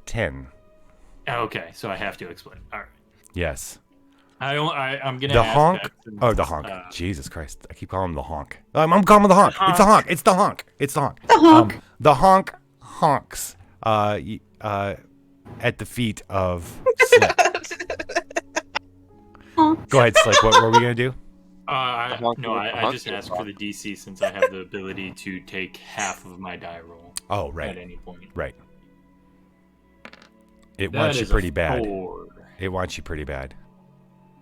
10. Okay, so I have to explain. All right. Yes. I'm gonna The ask honk. that since, Oh, the honk. Jesus Christ! I keep calling him the honk. I'm calling him the honk. It's the honk. It's the honk. It's the honk. The honk. The honk honks. At the feet of Slick. Go ahead, Slick. What were we gonna do? I just asked for the DC since I have the ability to take half of my die roll. Oh, right. At any point. Right. It That wants you is a pretty bad. 4. It wants you pretty bad.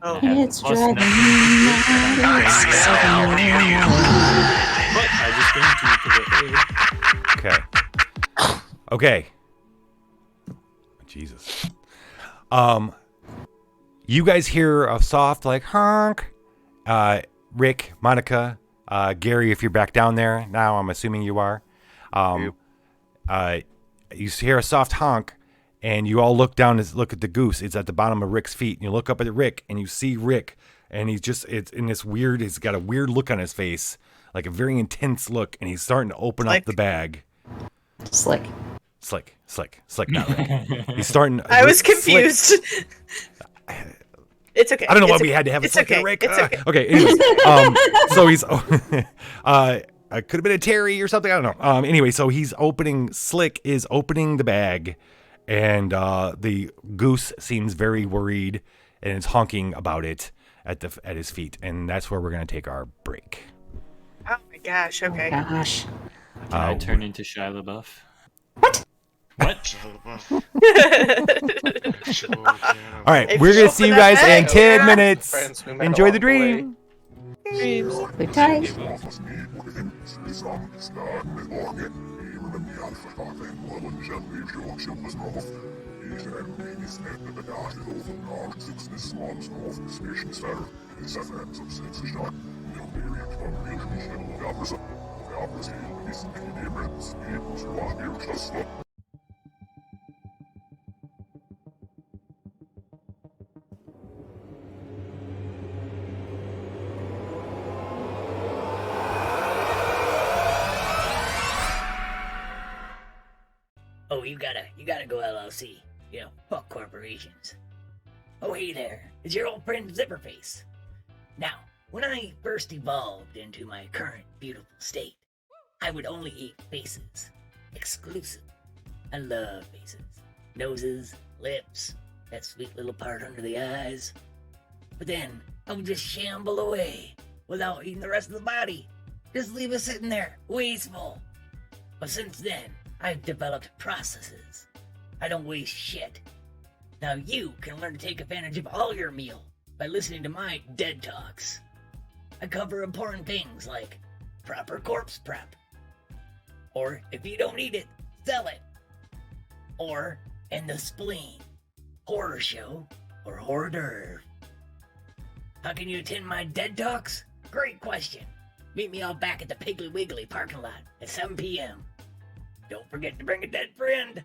Oh, It's Plus driving nothing. But I just gained 2 to the head. Okay. Jesus. You guys hear a soft like honk. Rick, Monica, Gary, if you're back down there now, I'm assuming you are. You hear a soft honk, and you all look down and look at the goose. It's at the bottom of Rick's feet, and you look up at Rick, and you see Rick, and it's in this weird. He's got a weird look on his face, like a very intense look, and he's starting to open up the bag. Slick. Not Rick. He's starting. I was confused. It's okay. I don't know why It's we okay. had to have a It's Slick okay. and Rick. It's okay. Okay. Anyways, so he's. Could have been a Terry or something. I don't know. Anyway, so Slick is opening the bag, and the goose seems very worried and is honking about it at his feet, and that's where we're gonna take our break. Oh my gosh. Okay. Oh gosh. Can I turn into Shia LaBeouf? What? All right, If we're you gonna open see you that guys bag, in 10 yeah. minutes. Friends we met Enjoy the along the way. dream. Sleep tight. Oh, you gotta go LLC. You know, fuck corporations. Oh, hey there, it's your old friend Zipperface. Now, when I first evolved into my current beautiful state, I would only eat faces. Exclusive. I love faces. Noses, lips, that sweet little part under the eyes. But then, I would just shamble away without eating the rest of the body. Just leave us sitting there, wasteful. But since then, I've developed processes. I don't waste shit. Now you can learn to take advantage of all your meal by listening to my Dead Talks. I cover important things like proper corpse prep. Or if you don't eat it, sell it. Or in the spleen, horror show, or hors d'oeuvre. How can you attend my Dead Talks? Great question. Meet me out back at the Piggly Wiggly parking lot at 7 p.m. Don't forget to bring a dead friend.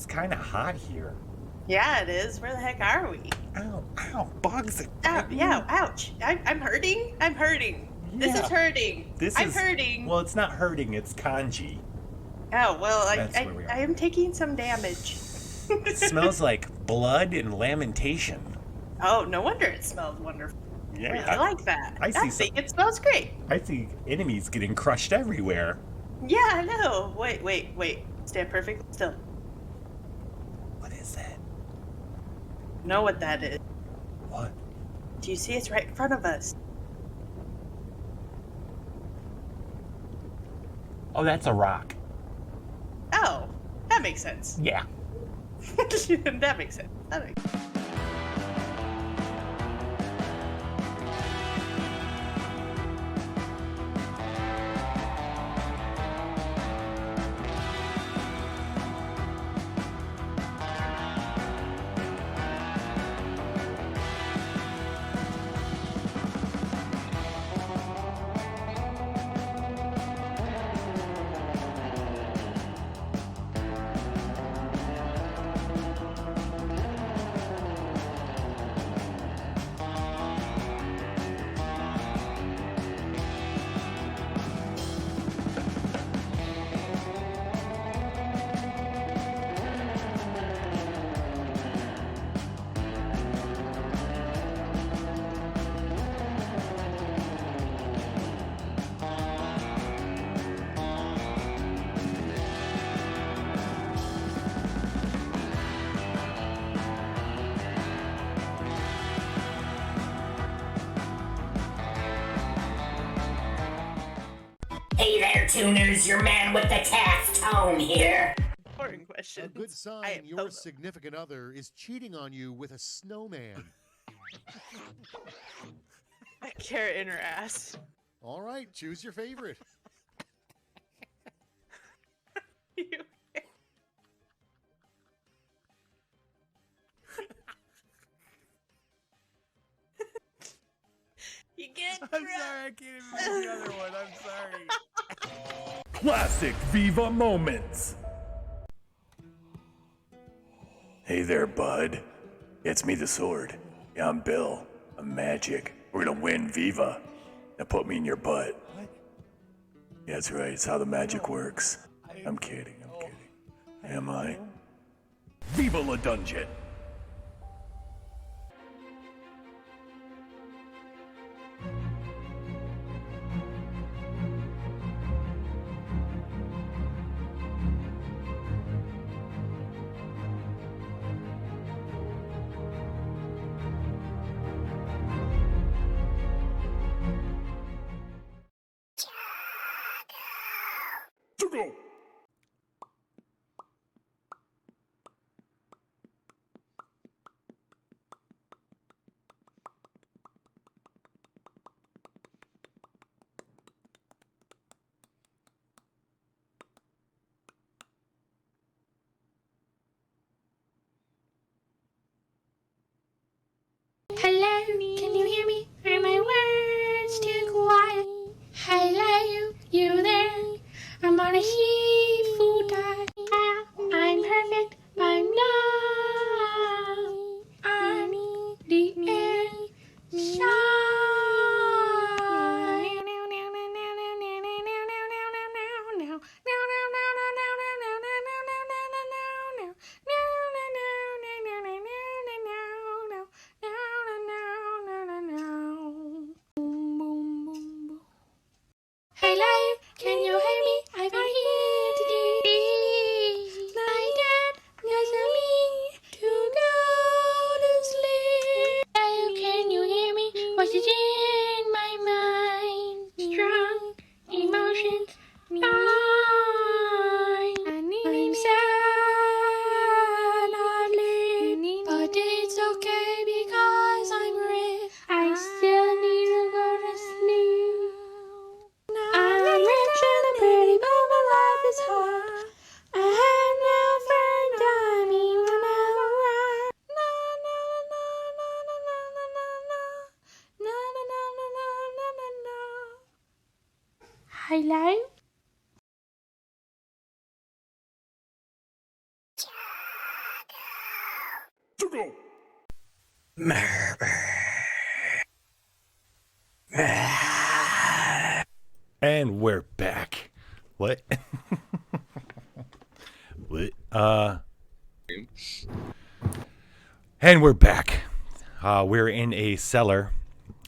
It's kind of hot here. Yeah, it is. Where the heck are we? Ow, ow, bugs. Ow, yeah, ouch. I'm hurting. I'm hurting. This is hurting. I'm hurting. Well, it's not hurting, it's kanji. Oh, well, That's where we are. I am taking some damage. It smells like blood and lamentation. Oh, no wonder it smells wonderful. Yeah. I like that. I think it smells great. I see enemies getting crushed everywhere. Yeah, I know. Wait. Stand perfectly still. What is that? Know what that is? What? Do you see it's right in front of us? Oh, that's a rock. Oh, that makes sense. Yeah. That makes sense. Hey there, tuners, your man with the cast tone here. Important question. A good sign your significant other is cheating on you with a snowman. A carrot in her ass. All right, choose your favorite. You get. I'm sorry, I can't even make the other one. I'm sorry. Classic Viva moments. Hey there, bud. It's me, the sword. Yeah, I'm Bill. I'm magic. We're gonna win Viva. Now put me in your butt. What? Yeah, that's right. It's how the magic works. I'm kidding. Am I? Viva la dungeon. Go. Hello, can you hear me? Are my words too quiet? Hello, you there? I'm on a seafood dive. I'm perfect, I'm not. I'm the end side. Hello, can you hear me? I'm here today. My dad doesn't me to go to sleep. Hello, can you hear me? What's it in my mind? Strong emotions, fine. I'm sad, oddly, but it's okay because I'm rich. I still need to go to sleep. I'm rich and I'm pretty, but my life is hard. I have no friend, I mean, when I'm around. Na na na na na na na na na na na na na na na. Hello? And we're back. What? What? And we're back. We're in a cellar.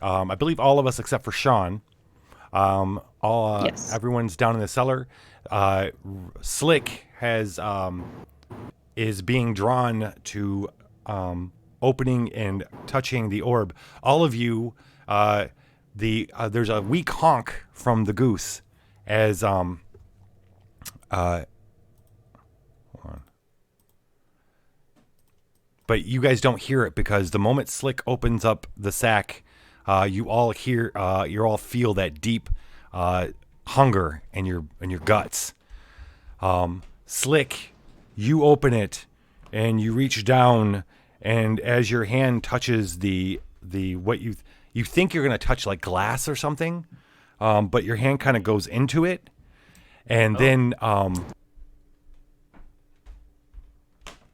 I believe all of us except for Sean. Yes. Everyone's down in the cellar. Slick is being drawn to opening and touching the orb. All of you, there's a weak honk from the goose as hold on. But you guys don't hear it because the moment Slick opens up the sack, you all feel that deep hunger in your guts. Slick, you open it and you reach down, and as your hand touches the what you think you're gonna touch like glass or something, but your hand kind of goes into it, and then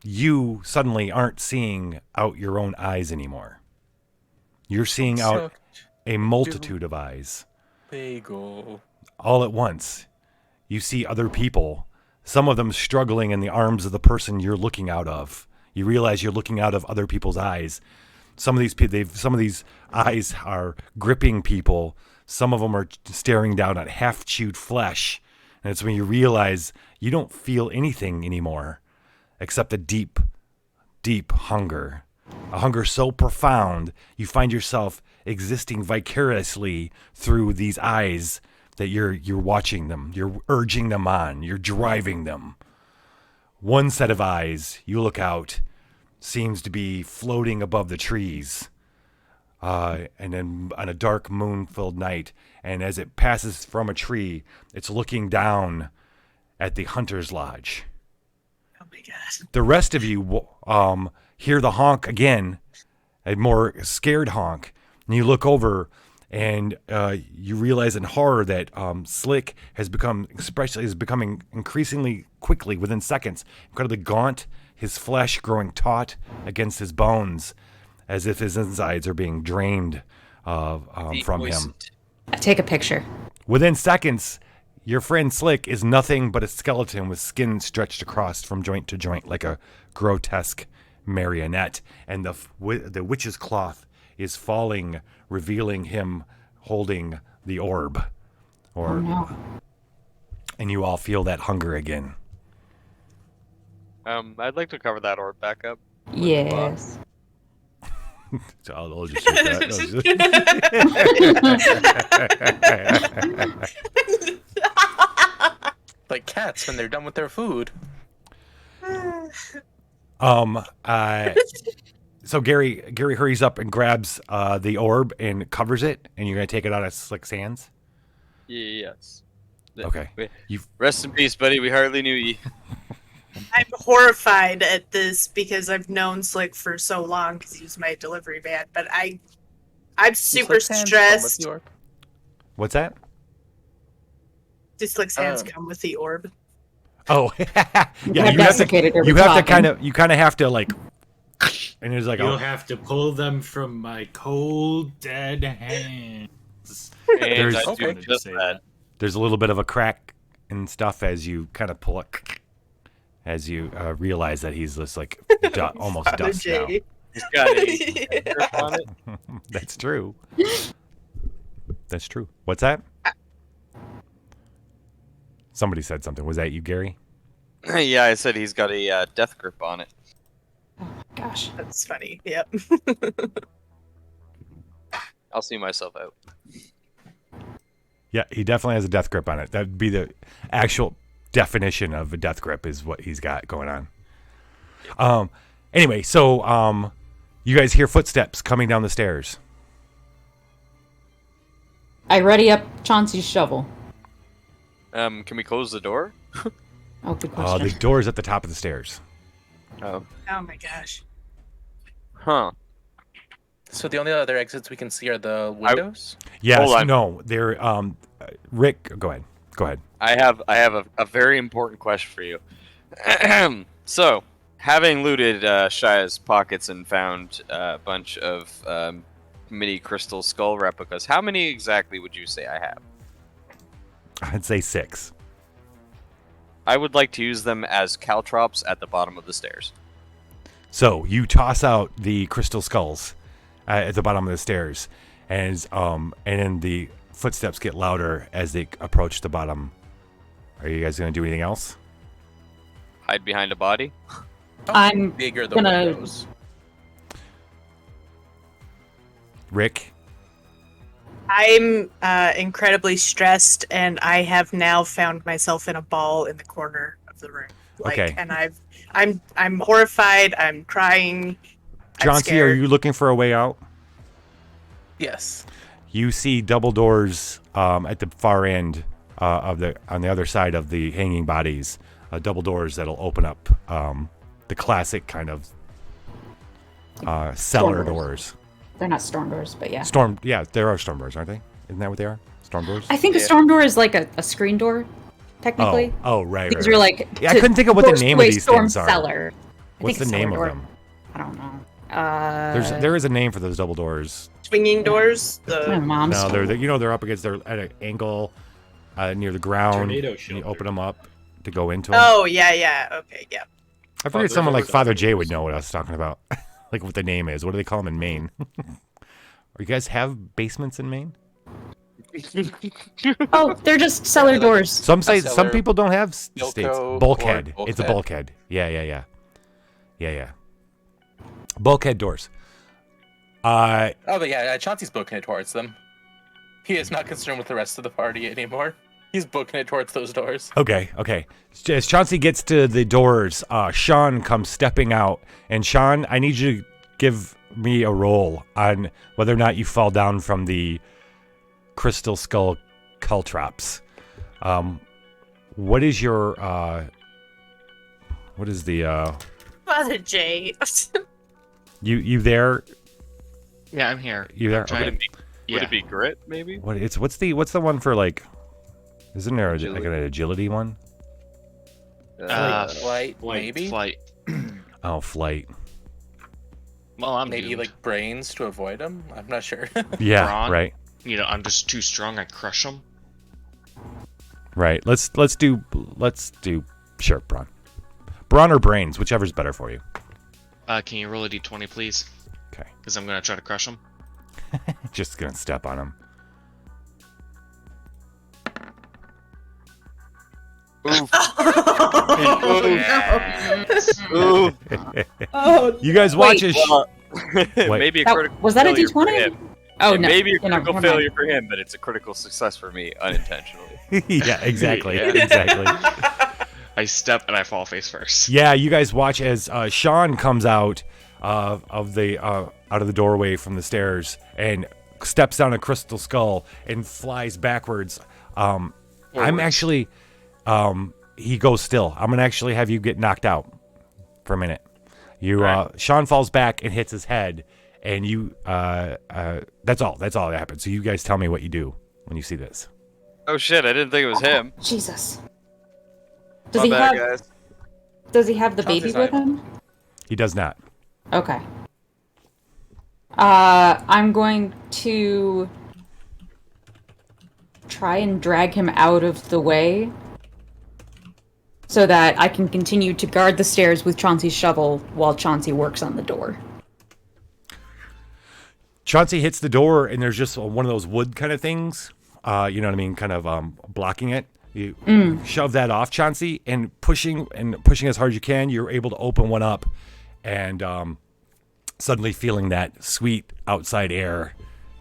you suddenly aren't seeing out your own eyes anymore. You're seeing out a multitude of eyes. Bagel. All at once. You see other people, some of them struggling in the arms of the person you're looking out of. You realize you're looking out of other people's eyes. Some of these eyes are gripping people. Some of them are staring down at half-chewed flesh. And it's when you realize you don't feel anything anymore except a deep, deep hunger. A hunger so profound, you find yourself existing vicariously through these eyes that you're watching them. You're urging them on. You're driving them. One set of eyes, you look out, seems to be floating above the trees. And then on a dark moon-filled night, and as it passes from a tree, it's looking down at the hunter's lodge. Oh my god. The rest of you hear the honk again, a more scared honk, and you look over and you realize in horror that Slick is becoming increasingly quickly within seconds, incredibly gaunt, his flesh growing taut against his bones, as if his insides are being drained from him. I take a picture. Within seconds, your friend Slick is nothing but a skeleton with skin stretched across from joint to joint like a grotesque marionette, and the witch's cloth is falling, revealing him holding the orb. Oh no. And you all feel that hunger again. I'd like to cover that orb back up. Yes. So I'll just shoot that. Like cats when they're done with their food. So Gary hurries up and grabs the orb and covers it, and you're gonna take it out of Slick's hands. Yes. Okay. Rest in peace, buddy. We hardly knew you. I'm horrified at this because I've known Slick for so long because he was my delivery man, but I'm super stressed. What's that? Do Slick's hands come with the orb? Oh, yeah. You have to kind of have to like, and it's like you'll have to pull them from my cold dead hands. There's a little bit of a crack and stuff as you kind of pull it, as you realize that he's just like almost dust now. He's got a grip on it. That's true. That's true. What's that? Somebody said something. Was that you, Gary? Yeah, I said he's got a death grip on it. Oh my gosh. That's funny. Yep. I'll see myself out. Yeah, he definitely has a death grip on it. That'd be the actual definition of a death grip is what he's got going on. Anyway, so you guys hear footsteps coming down the stairs. I ready up Chauncey's shovel. Can we close the door? Oh, good question. The door is at the top of the stairs. Oh. Oh my gosh. Huh. So the only other exits we can see are the windows? Yes, no. They're Rick, go ahead. Go ahead. I have a very important question for you. So, Having looted Shia's pockets and found a bunch of mini crystal skull replicas, how many exactly would you say I have? I'd say 6. I would like to use them as caltrops at the bottom of the stairs. So you toss out the crystal skulls at the bottom of the stairs, and then the footsteps get louder as they approach the bottom. Are you guys going to do anything else? Hide behind a body? I'm bigger the gonna- windows. Rick? I'm incredibly stressed, and I have now found myself in a ball in the corner of the room. Okay. And I'm horrified. I'm crying. I'm Chauncey, are scared. you looking for a way out? Yes. You see double doors at the far end on the other side of the hanging bodies. Double doors that'll open up the classic kind of cellar doors. They're not storm doors, but yeah. Yeah, there are storm doors, aren't they? Isn't that what they are? Storm doors? I think a storm door is like a screen door, technically. Oh, right. These right, are right. like. Yeah, I couldn't think of what the doors name to of a these storm things are. cellar. I What's think the a name cellar of door. them? I don't know. There is a name for those double doors. Swinging doors. My mom's. No, they're up against at an angle near the ground. Tornado and you shelter. open them up to go into them. Oh yeah. Okay, yeah. I figured those someone are like Father Jay would know what I was talking about. Like what the name is. What do they call them in Maine? You guys have basements in Maine? Oh, they're just cellar doors. Some cellar, people don't have states. Yoko, Bulkhead. or It's a bulkhead. Yeah. Bulkhead doors. Oh, but yeah, Chauncey's booking it towards them. He is not concerned with the rest of the party anymore. He's booking it towards those doors. Okay. As Chauncey gets to the doors, Sean comes stepping out. And Sean, I need you to give me a roll on whether or not you fall down from the crystal skull caltrops. What is your what is the Father Jay. you there? Yeah, I'm here. You there? I'm trying- Okay. Would it be grit, maybe? What's the one for like? Isn't there like an agility one? Flight, maybe? Flight. Oh, flight. Well, I'm Maybe doomed. like brains to avoid them. I'm not sure. Yeah, Brawn. right. I'm just too strong. I crush them. Right. Let's do sure, Braun. Braun or brains, whichever's better for you. Can you roll a d20, please? Okay. Because I'm gonna try to crush them. Just gonna step on him. Ooh. Oh, You guys watch Wait. his. Wait. Maybe a That- critical was that a failure for D20? him. Oh It no. may be a No, critical never mind. failure for him, but it's a critical success for me unintentionally. Yeah, exactly. Yeah. Exactly. I step and I fall face first. Yeah, you guys watch as Sean comes out of the doorway from the stairs and steps down a crystal skull and flies backwards. I'm actually he goes still. I'm gonna actually have you get knocked out for a minute. Sean falls back and hits his head, and you that's all that happens. So you guys tell me what you do when you see this. Oh shit, I didn't think it was him. Jesus. My bad, guys. Does he have the baby Chauncey's with not- him? He does not. Okay. I'm going to try and drag him out of the way so that I can continue to guard the stairs with Chauncey's shovel while Chauncey works on the door. Chauncey hits the door, and there's just one of those wood kind of things. You know what I mean? Kind of blocking it. You shove that off, Chauncey, and pushing as hard as you can, you're able to open one up, and suddenly feeling that sweet outside air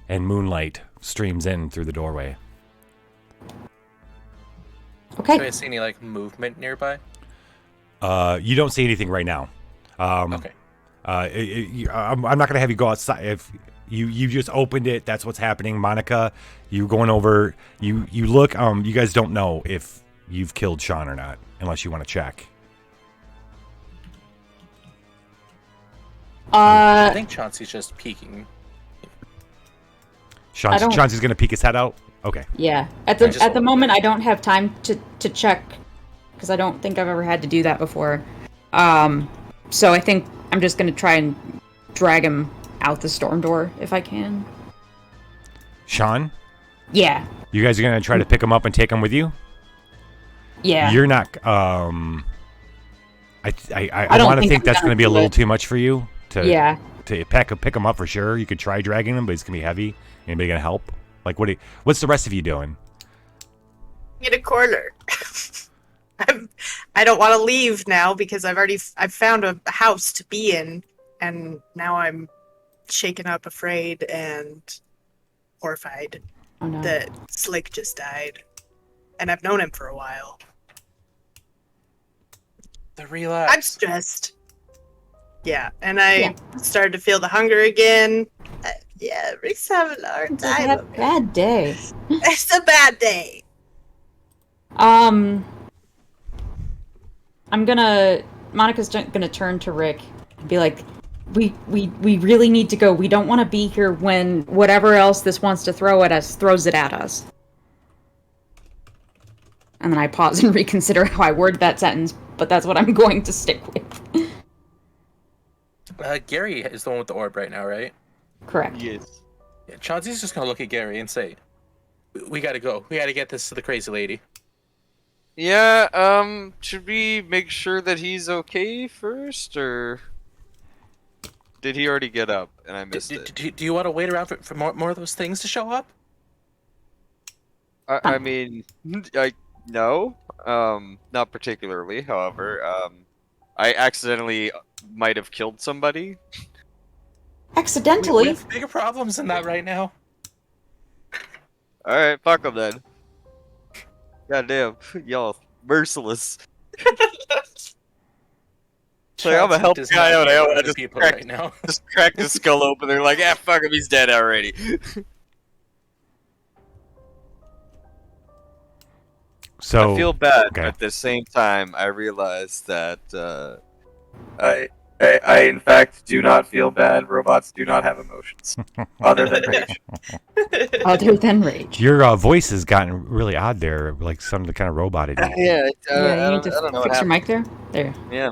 and moonlight streams in through the doorway. Okay. Do I see any like movement nearby? You don't see anything right now. Okay. I'm not gonna have you go outside. If you just opened it, that's what's happening. Monica, you going over? You look. You guys don't know if you've killed Sean or not, unless you want to check. I think Chauncey's just peeking. Chauncey's gonna peek his head out. Okay. Yeah. At the moment, I don't have time to check because I don't think I've ever had to do that before. So I think I'm just gonna try and drag him out the storm door if I can. Sean? Yeah. You guys are going to try to pick him up and take him with you? Yeah. You're not... I want to think that's going to be a little too much for you. To pick him up for sure. You could try dragging him, but it's going to be heavy. Anybody going to help? Like, what's the rest of you doing? In a corner. I don't want to leave now because I've found a house to be in, and now I'm shaken up, afraid, and horrified that Slick just died, and I've known him for a while. Relax. I'm stressed. Yeah, and I started to feel the hunger again. Yeah, Rick's having a hard time. It's a bad day. It's a bad day. Monica's gonna turn to Rick and be like, we really need to go. We don't want to be here when whatever else this wants to throw at us throws it at us. And then I pause and reconsider how I word that sentence, but that's what I'm going to stick with. Gary is the one with the orb right now, right? Correct. Yes. Yeah, Chauncey's just gonna look at Gary and say, "We gotta go. We gotta get this to the crazy lady." Yeah, should we make sure that he's okay first, or did he already get up and I missed it? Do you want to wait around for more of those things to show up? I mean, no, not particularly. However, I accidentally might have killed somebody. Accidentally? We have bigger problems than that right now. Alright, fuck him then. Goddamn, y'all merciless. So I'm a help guy out. I just crack his skull open. They're like, "Ah, fuck him, he's dead already." So I feel bad, but at the same time, I realize that I in fact do not feel bad. Robots do not have emotions other than rage. Other than rage. Your voice has gotten really odd there, like some kind of roboted. Yeah, you need to fix your mic there. There. Yeah,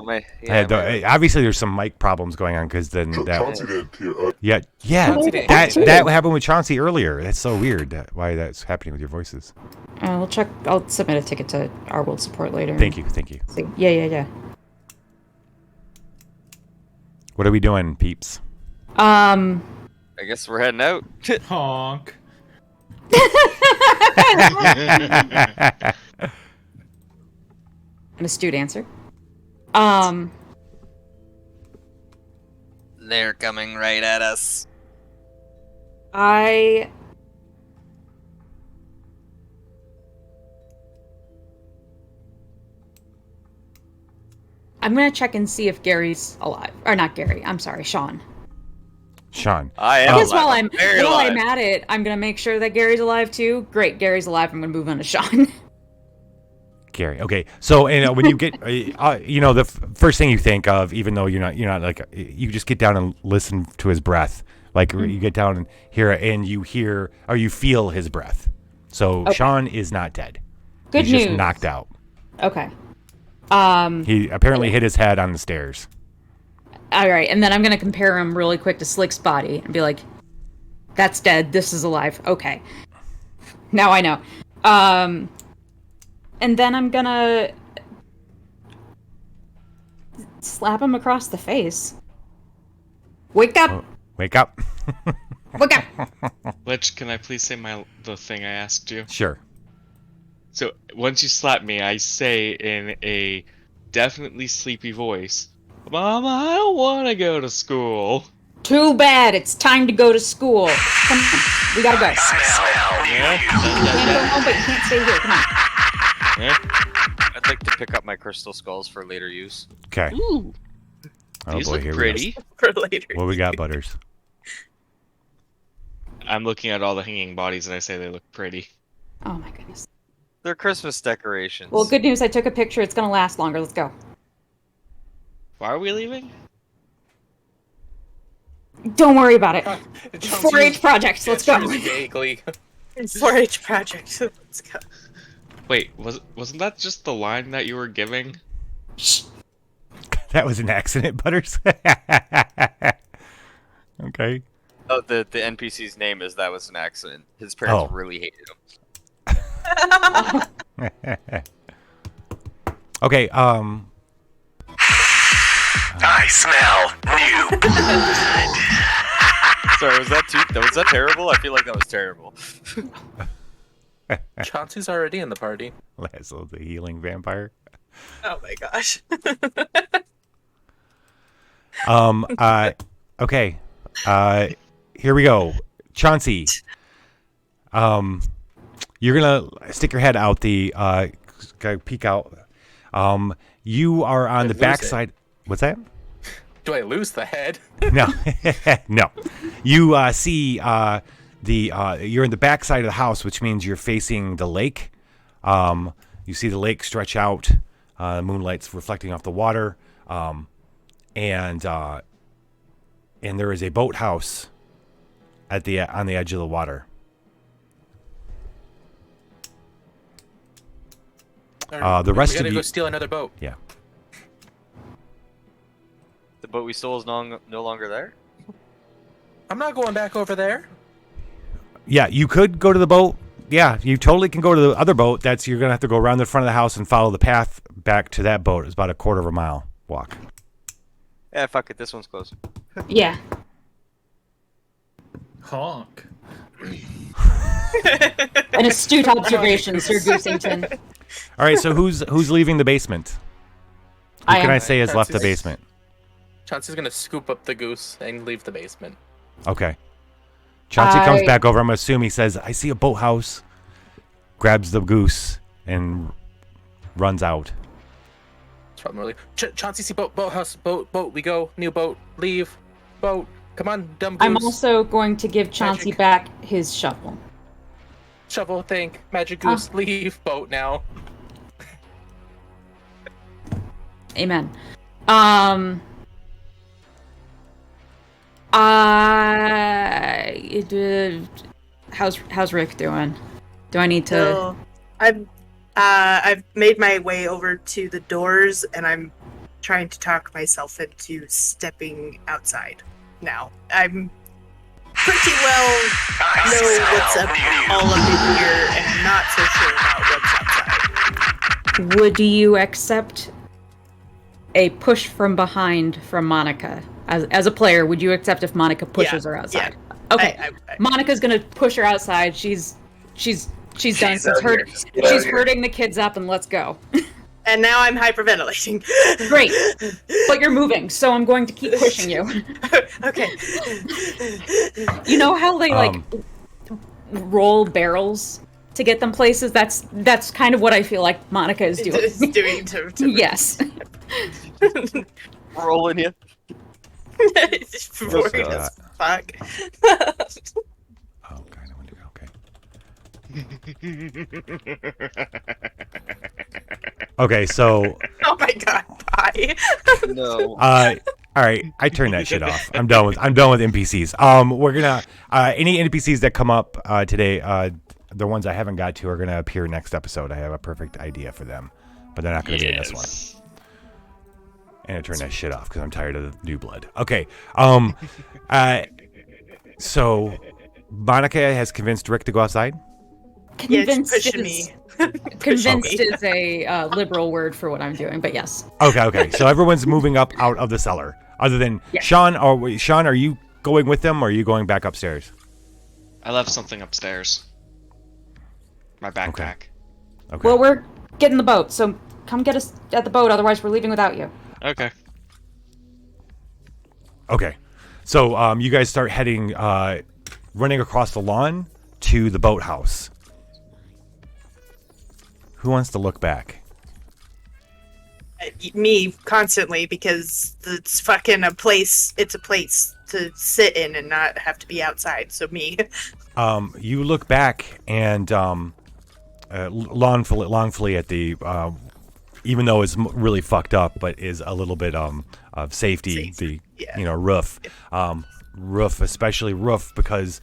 obviously there's some mic problems going on because then Chauncey did too. that happened with Chauncey earlier. That's so weird. Why that's happening with your voices? We'll check. I'll submit a ticket to our world support later. Thank you. See. Yeah. What are we doing, peeps? I guess we're heading out. Honk. An astute answer. They're coming right at us. I'm gonna check and see if Gary's alive. Or not Gary, I'm sorry, Sean. I am. I guess while alive. I'm at it, I'm gonna make sure that Gary's alive too. Great, Gary's alive. I'm gonna move on to Sean. Gary. Okay. So, when you get, the first thing you think of, even though you're not like, you just get down and listen to his breath. Like you get down and hear it, and you hear or you feel his breath. So Sean is not dead. Good He's news. just knocked out. Okay. He apparently hit his head on the stairs. All right, and then I'm gonna compare him really quick to Slick's body and be like, "That's dead. This is alive." Okay. Now I know. And then I'm gonna slap him across the face. Wake up! Wake up! Wake up! Lich, can I please say the thing I asked you? Sure. So once you slap me, I say in a definitely sleepy voice, "Mama, I don't want to go to school." Too bad. It's time to go to school. Come on, we gotta go. You can't go home, but you can't stay here. Come on. I'd like to pick up my crystal skulls for later use. Okay. Ooh. Oh These boy, look here pretty. For later. What we got, Butters? I'm looking at all the hanging bodies and I say they look pretty. Oh my goodness. They're Christmas decorations. Well, good news. I took a picture. It's gonna last longer. Let's go. Why are we leaving? Don't worry about it. 4-H project. Let's go. Vaguely. 4-H project. Let's go. Wait, wasn't that just the line that you were giving? Shh. That was an accident, Butters. Okay. Oh, the NPC's name is That Was an Accident. His parents really hated him. Okay, I smell new blood. Sorry, was that terrible? I feel like that was terrible. Chauncey's already in the party. Laszlo, the healing vampire. Oh my gosh. Okay. Here we go. Chauncey. You're gonna stick your head out the peek out. You are on the backside. What's that? Do I lose the head? No. No. You see you're in the backside of the house, which means you're facing the lake. You see the lake stretch out, moonlight's reflecting off the water, and there is a boathouse on the edge of the water. The rest we of gotta you go steal another boat. Yeah. The boat we stole is no longer there? I'm not going back over there. Yeah, you could go to the boat. Yeah, you totally can go to the other boat. You're gonna have to go around the front of the house and follow the path back to that boat. It's about a quarter of a mile walk. Yeah, fuck it. This one's close. Yeah. Honk. An astute observation, Sir Goosington. All right, so who's leaving the basement? Who can I say has left the basement? Chauncey's gonna scoop up the goose and leave the basement. Okay. Chauncey comes back over. I'm assuming he says, "I see a boathouse." Grabs the goose and runs out. It's probably really. Chauncey, see boathouse, boat. We go. New boat. Leave. Boat. Come on, dumb goose. I'm also going to give Chauncey back his shovel. Shovel, think. Magic goose, leave. Boat now. Amen. How's Rick doing? Do I need to? So, I've made my way over to the doors, and I'm trying to talk myself into stepping outside. Now I'm pretty well know what's up all up in here, and I'm not so sure about what's outside. Would you accept a push from behind from Monica? As a player, would you accept if Monica pushes her outside? Yeah. Okay. Monica's gonna push her outside. She's done. She's herding the kids up, and let's go. And now I'm hyperventilating. Great. But you're moving, so I'm going to keep pushing you. Okay. You know how they roll barrels to get them places? That's kind of what I feel like Monica is doing. Yes. Rolling you. Boring as fuck. Oh, kind of. Okay, so. Oh my god! Bye. No. All right, I turned that shit off. I'm done with NPCs. We're gonna any NPCs that come up today, the ones I haven't got to are gonna appear next episode. I have a perfect idea for them, but they're not gonna be in this one. And I turned that shit off because I'm tired of the new blood. Okay. So Monica has convinced Rick to go outside. Convinced pushing me. Convinced is a liberal word for what I'm doing, but yes. Okay. So everyone's moving up out of the cellar, other than Sean. Sean, are you going with them, or are you going back upstairs? I left something upstairs. My backpack. Okay. Well, we're getting the boat, so come get us at the boat. Otherwise, we're leaving without you. Okay. So you guys start heading, running across the lawn to the boathouse. Who wants to look back? Me constantly, because it's fucking a place. It's a place to sit in and not have to be outside. So me. You look back and longfully at the even though it's really fucked up, but is a little bit of safety. The roof, especially roof, because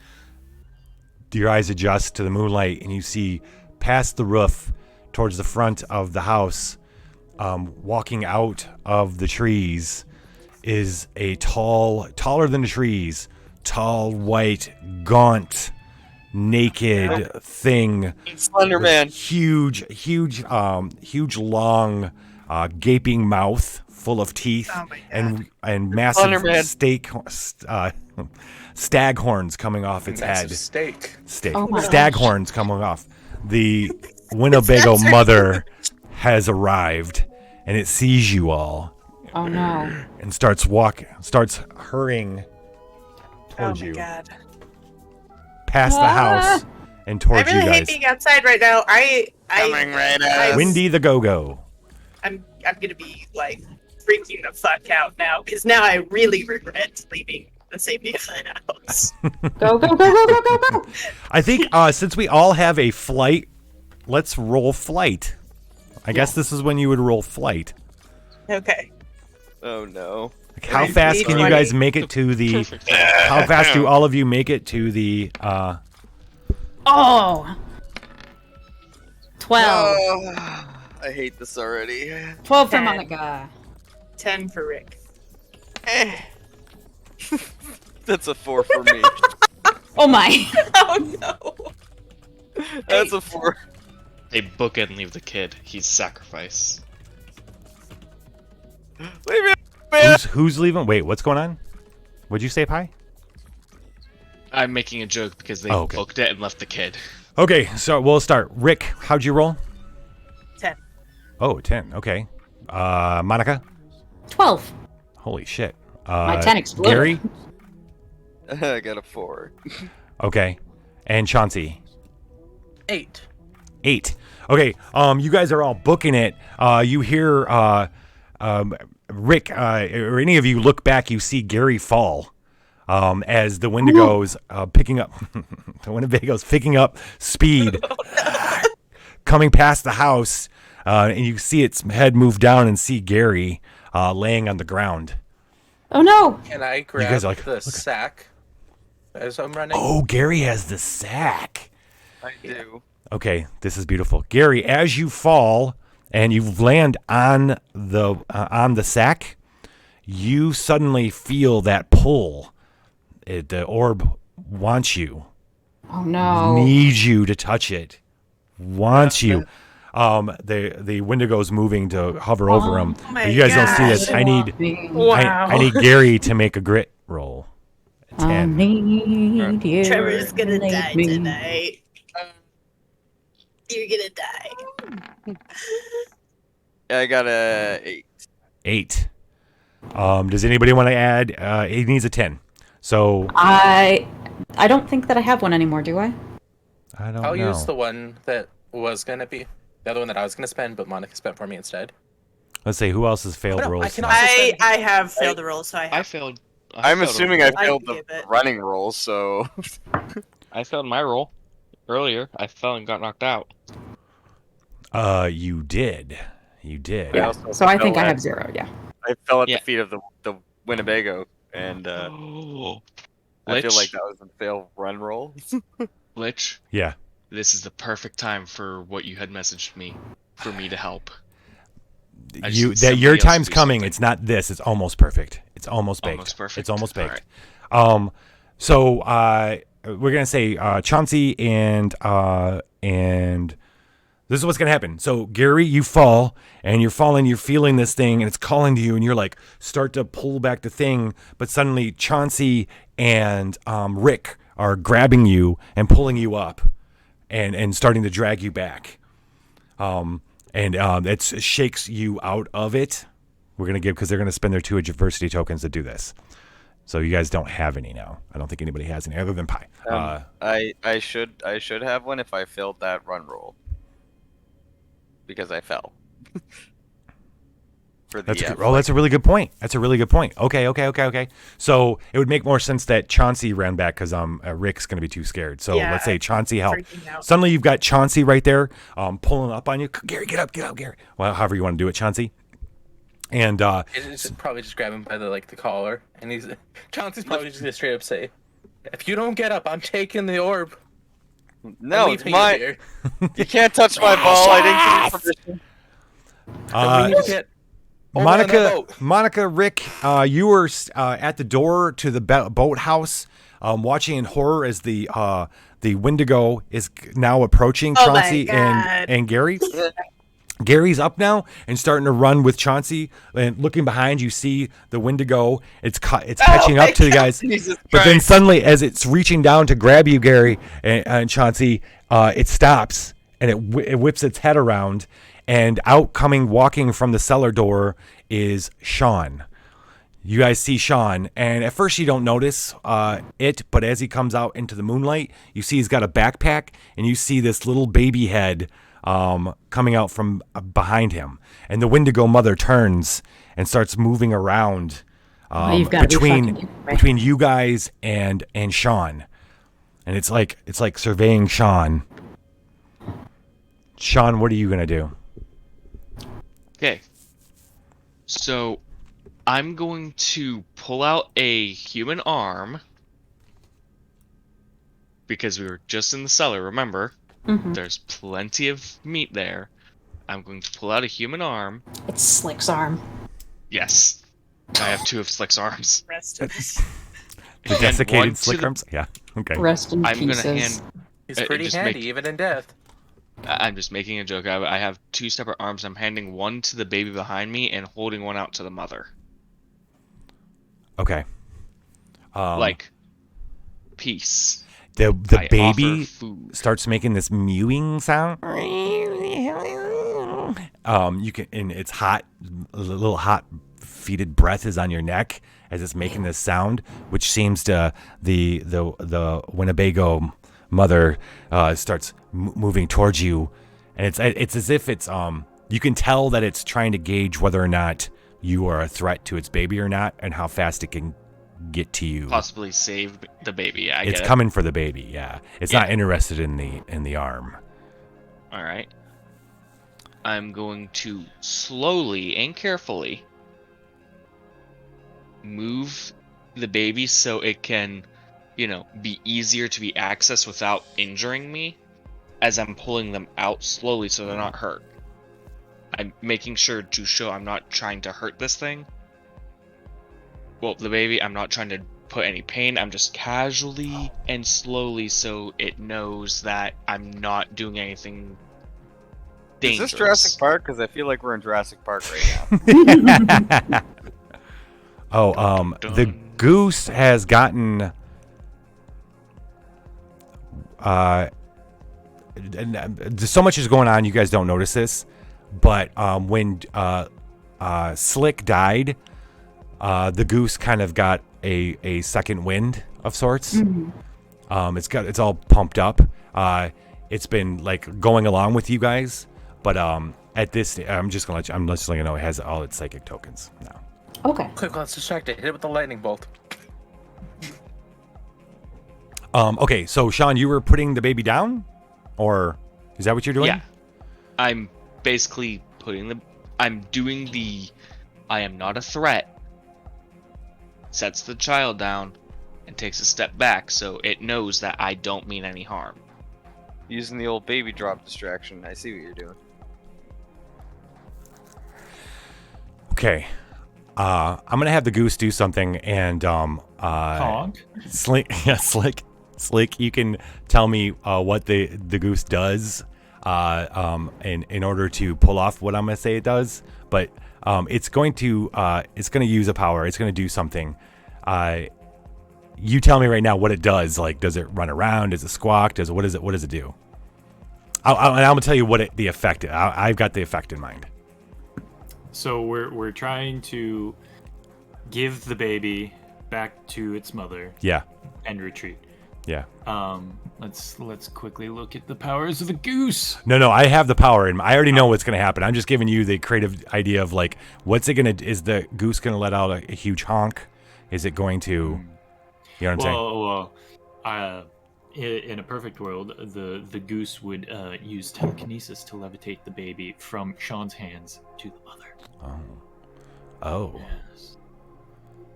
your eyes adjust to the moonlight and you see past the roof towards the front of the house walking out of the trees is a taller than the trees, tall, white, gaunt, naked thing. Slender Man. Huge, long, gaping mouth full of teeth and massive stag horns coming off its head. Steak. Oh my Stag gosh. horns coming off. The Winnebago mother has arrived, and it sees you all. Oh no! And starts hurrying towards you. God. Past the house and towards I really you hate guys. being outside right now. Windy the Go-Go. I'm gonna be like freaking the fuck out now because now I really regret leaving the safety of the house. Go, go, go, go, go, go, go! I think since we all have a flight, let's roll flight. I guess this is when you would roll flight. Okay. Oh no. Like, how fast can you guys make it to the? How fast do all of you make it to the? 12. I hate this already. 12 for Monica. 10 for Rick. That's a 4 for me. Oh my! Oh no! That's a 4. They book it and leave the kid. He's sacrifice. Leave me, man. Who's leaving? Wait, what's going on? What'd you say, Pi? I'm making a joke because they booked it and left the kid. Okay, so we'll start. Rick, how'd you roll? 10. Oh, 10. Okay. Monica? 12. Holy shit. My 10 exploded. Gary? I got a 4. Okay. And Chauncey? 8. 8. Okay. You guys are all booking it. You hear Rick, or any of you look back, you see Gary fall. As the Wendigo's picking up, the Winnebago's picking up speed, coming past the house, and you see its head move down and see Gary laying on the ground. Oh no! Can I grab guys are like, the sack as I'm running? Oh, Gary has the sack. I do. Okay, this is beautiful. Gary, as you fall and you land on the sack, you suddenly feel that pull. The orb wants you. Oh no! Needs you to touch it. Wants you. The Wendigo's moving to hover over him. my But you guys don't see this. gosh. I need Wow. I need Gary to make a grit roll. A 10. I need you. Trevor's gonna Need die me. tonight. You're gonna die. I got a 8. 8. Does anybody want to add? He needs a 10. So I don't think that I have one anymore, do I? I don't I'll know. use the one that was gonna be the other one that I was gonna spend, but Monica spent for me instead. Let's see who else has failed Oh, no, rolls. I can also spend- I have failed the roll, so I I have. failed. I'm assuming I I failed can the give it. running roll, so I failed my roll earlier. I fell and got knocked out. You did. You did. Yeah. also So I think fell I at- have 0. Yeah. I fell at Yeah. the feet of the Winnebago, and I feel Lich, like that was a fail run roll. Lich, Yeah. this is the perfect time for what you had messaged me for me to help. I just need somebody Your else to time's do coming. something. It's not this. It's almost perfect. It's almost baked. Almost perfect? It's almost All baked. So we're gonna say Chauncey and this is what's gonna happen. So Gary, you fall and you're falling. You're feeling this thing and it's calling to you, and you're like start to pull back the thing, but suddenly Chauncey and Rick are grabbing you and pulling you up, and starting to drag you back. It shakes you out of it. We're gonna give because they're gonna spend their 2 adversity tokens to do this. So you guys don't have any now. I don't think anybody has any other than Pi. I should have one if I failed that run roll because I fell. For the That's a good, that's a really good point. That's a really good point. Okay. So it would make more sense that Chauncey ran back because Rick's gonna be too scared. So Yeah, let's say Chauncey helped. freaking out. Suddenly you've got Chauncey right there, pulling up on you. Gary, get up, Gary. Well, however you want to do it, Chauncey. And It's probably just grab him by the collar, and Chauncey's probably just gonna straight up say, "If you don't get up, I'm taking the orb." No, I'm it's leaving it mine. here." You can't touch my ball. I didn't give you permission. we need to get over on that boat. Monica, Rick, you were at the door to the boathouse, watching in horror as the Wendigo is now approaching Oh my Chauncey God. and Gary. Gary's up now and starting to run with Chauncey, and looking behind, you see the Wendigo. It's catching up to the guys, but then suddenly, as it's reaching down to grab you, Gary and Chauncey, it stops and it whips its head around, and walking from the cellar door is Sean. You guys see Sean, and at first you don't notice it, but as he comes out into the moonlight, you see he's got a backpack, and you see this little baby head coming out from behind him, and the Wendigo mother turns and starts moving around between you guys and Sean, and it's like surveying Sean. Sean, what are you gonna do? Okay. So I'm going to pull out a human arm, because we were just in the cellar, remember? Mhm. There's plenty of meat there. I'm going to pull out a human arm. It's Slick's arm. Yes. I have 2 of Slick's arms. Rest of it. The desiccated Slick arms? Yeah. Okay. Rest in I'm pieces. gonna hand. He's pretty handy, even in death. I'm just making a joke. I have 2 separate arms. I'm handing one to the baby behind me and holding one out to the mother. Okay. Like, peace. The I baby offer food. starts making this mewing sound. You can, and it's hot. A little hot, fetid breath is on your neck as it's making this sound, which seems to the Winnebago mother starts moving towards you, and it's as if it's you can tell that it's trying to gauge whether or not you are a threat to its baby or not, and how fast it can get to you. Possibly save the baby. It's coming for the baby. Yeah, it's not interested in the arm. All right. I'm going to slowly and carefully move the baby so it can, be easier to be accessed without injuring me, as I'm pulling them out slowly so they're not hurt. I'm making sure to show I'm not trying to hurt this thing. Well, the baby, I'm not trying to put any pain. I'm just casually and slowly so it knows that I'm not doing anything dangerous. Is this Jurassic Park? Because I feel like we're in Jurassic Park right now. The goose has gotten so much is going on, you guys don't notice this, but when Slick died, the goose kind of got a second wind of sorts. Mm-hmm. It's all pumped up. It's been like going along with you guys, but at this, I'm just letting you know it has all its psychic tokens now. Okay. Quick, let's distract it. Hit it with the lightning bolt. Okay, so Sean, you were putting the baby down, or is that what you're doing? Yeah, I'm basically I'm doing the I am not a threat. Sets the child down and takes a step back so it knows that I don't mean any harm. Using the old baby drop distraction. I see what you're doing. Okay. I'm gonna have the goose do something, and Slick, you can tell me what the goose does in order to pull off what I'm gonna say it does, but it's gonna use a power. It's gonna do something. You tell me right now what it does. Like, does it run around? Does it squawk? What does it do? I'm gonna tell you what the effect is. I've got the effect in mind. So we're trying to give the baby back to its mother. Yeah. And retreat. Yeah. Let's quickly look at the powers of the goose. No, I have the power, and I already know what's going to happen. I'm just giving you the creative idea of like, what's it going to? Is the goose going to let out a huge honk? Is it going to? You know what I'm saying? In a perfect world, the goose would use telekinesis to levitate the baby from Sean's hands to the mother. Oh. Yes.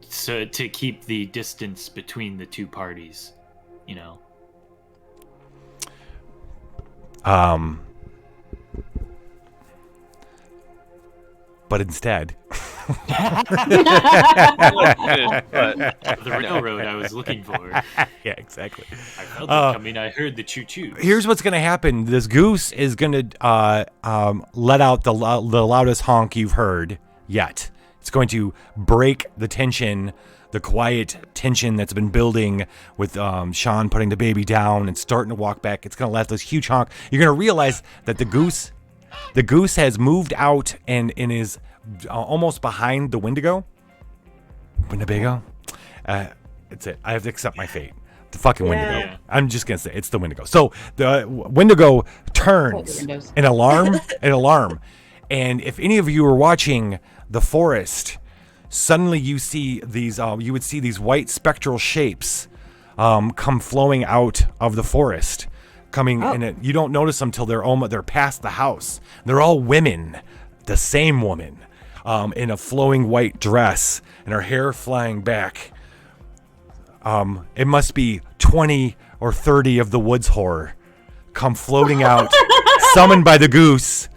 So to keep the distance between the two parties, but instead. The railroad I was looking for. Yeah, exactly. I felt it coming. I heard the choo-choo. Here's what's going to happen. This goose is going to let out the loudest honk you've heard yet. It's going to break the tension, the quiet tension that's been building with Sean putting the baby down and starting to walk back. It's going to let this huge honk. You're going to realize that the goose has moved out and is almost behind the Wendigo. Winnebago? It's it. I have to accept my fate. The fucking Wendigo. Yeah. I'm just going to say it's the Wendigo. So the Wendigo turns an alarm. And if any of you are watching The Forest, suddenly you see these, you would see these white spectral shapes come flowing out of the forest. And you don't notice them till they're past the house. They're all women, the same woman, in a flowing white dress and her hair flying back. It must be 20 or 30 of the woods horror come floating out, summoned by the goose.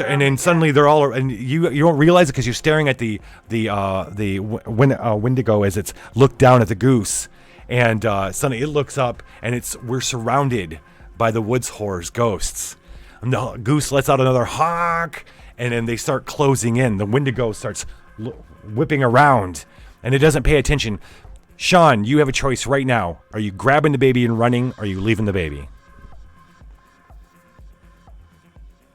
And then suddenly they're all, and you don't realize it because you're staring at the Wendigo as it's looked down at the goose, and suddenly it looks up and we're surrounded by the woods horror's ghosts. And the goose lets out another honk, and then they start closing in. The Wendigo starts whipping around, and it doesn't pay attention. Sean, you have a choice right now. Are you grabbing the baby and running, or are you leaving the baby?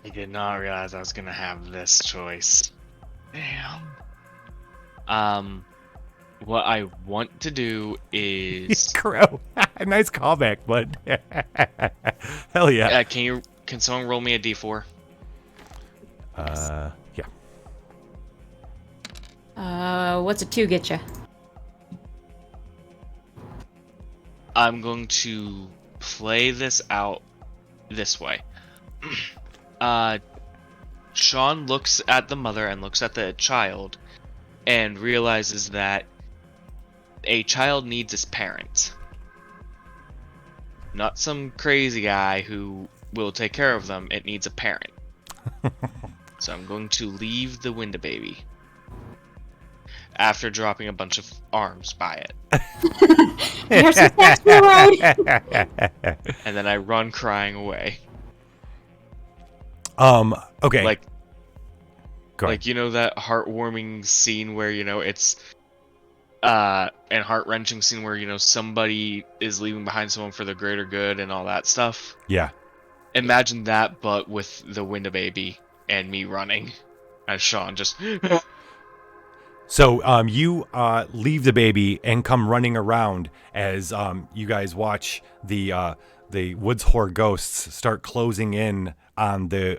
I did not realize I was gonna have this choice. Damn. What I want to do is Crow. Nice callback, bud. Hell yeah. Can someone roll me a d4? Yeah. What's a 2 get you? I'm going to play this out this way. Sean looks at the mother and looks at the child and realizes that a child needs his parent. Not some crazy guy who will take care of them. It needs a parent. So I'm going to leave the window baby after dropping a bunch of arms by it. There's some snacks for the road. And then I run crying away. Okay. Like you know that heartwarming scene where it's and heart-wrenching scene where somebody is leaving behind someone for the greater good and all that stuff. Yeah. Imagine that, but with the window baby and me running as Sean just. So you leave the baby and come running around as you guys watch the woods horror ghosts start closing in on the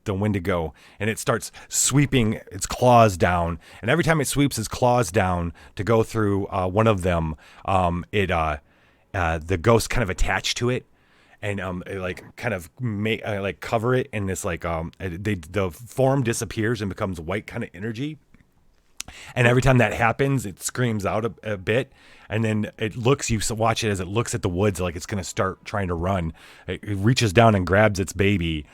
Wendigo, and it starts sweeping its claws down. And every time it sweeps its claws down to go through one of them, the ghost kind of attached to it. And it kind of cover it in this the form disappears and becomes white kind of energy. And every time that happens, it screams out a bit, and then you watch it as it looks at the woods like it's going to start trying to run. It reaches down and grabs its baby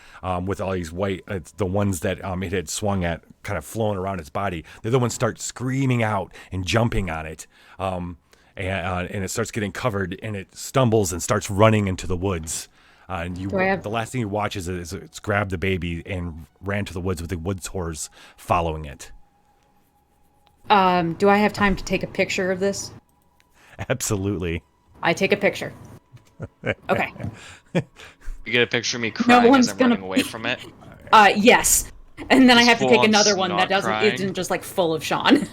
with all these white, the ones that it had swung at, kind of flowing around its body. The other ones start screaming out and jumping on it, and it starts getting covered, and it stumbles and starts running into the woods. And the last thing you watch is it's grabbed the baby and ran to the woods with the woods horrors following it. Do I have time to take a picture of this? Absolutely. I take a picture. Okay. You get a picture of me crying as I'm running away from it? Yes. And then I have to take full-on another one that snot isn't just full of Sean.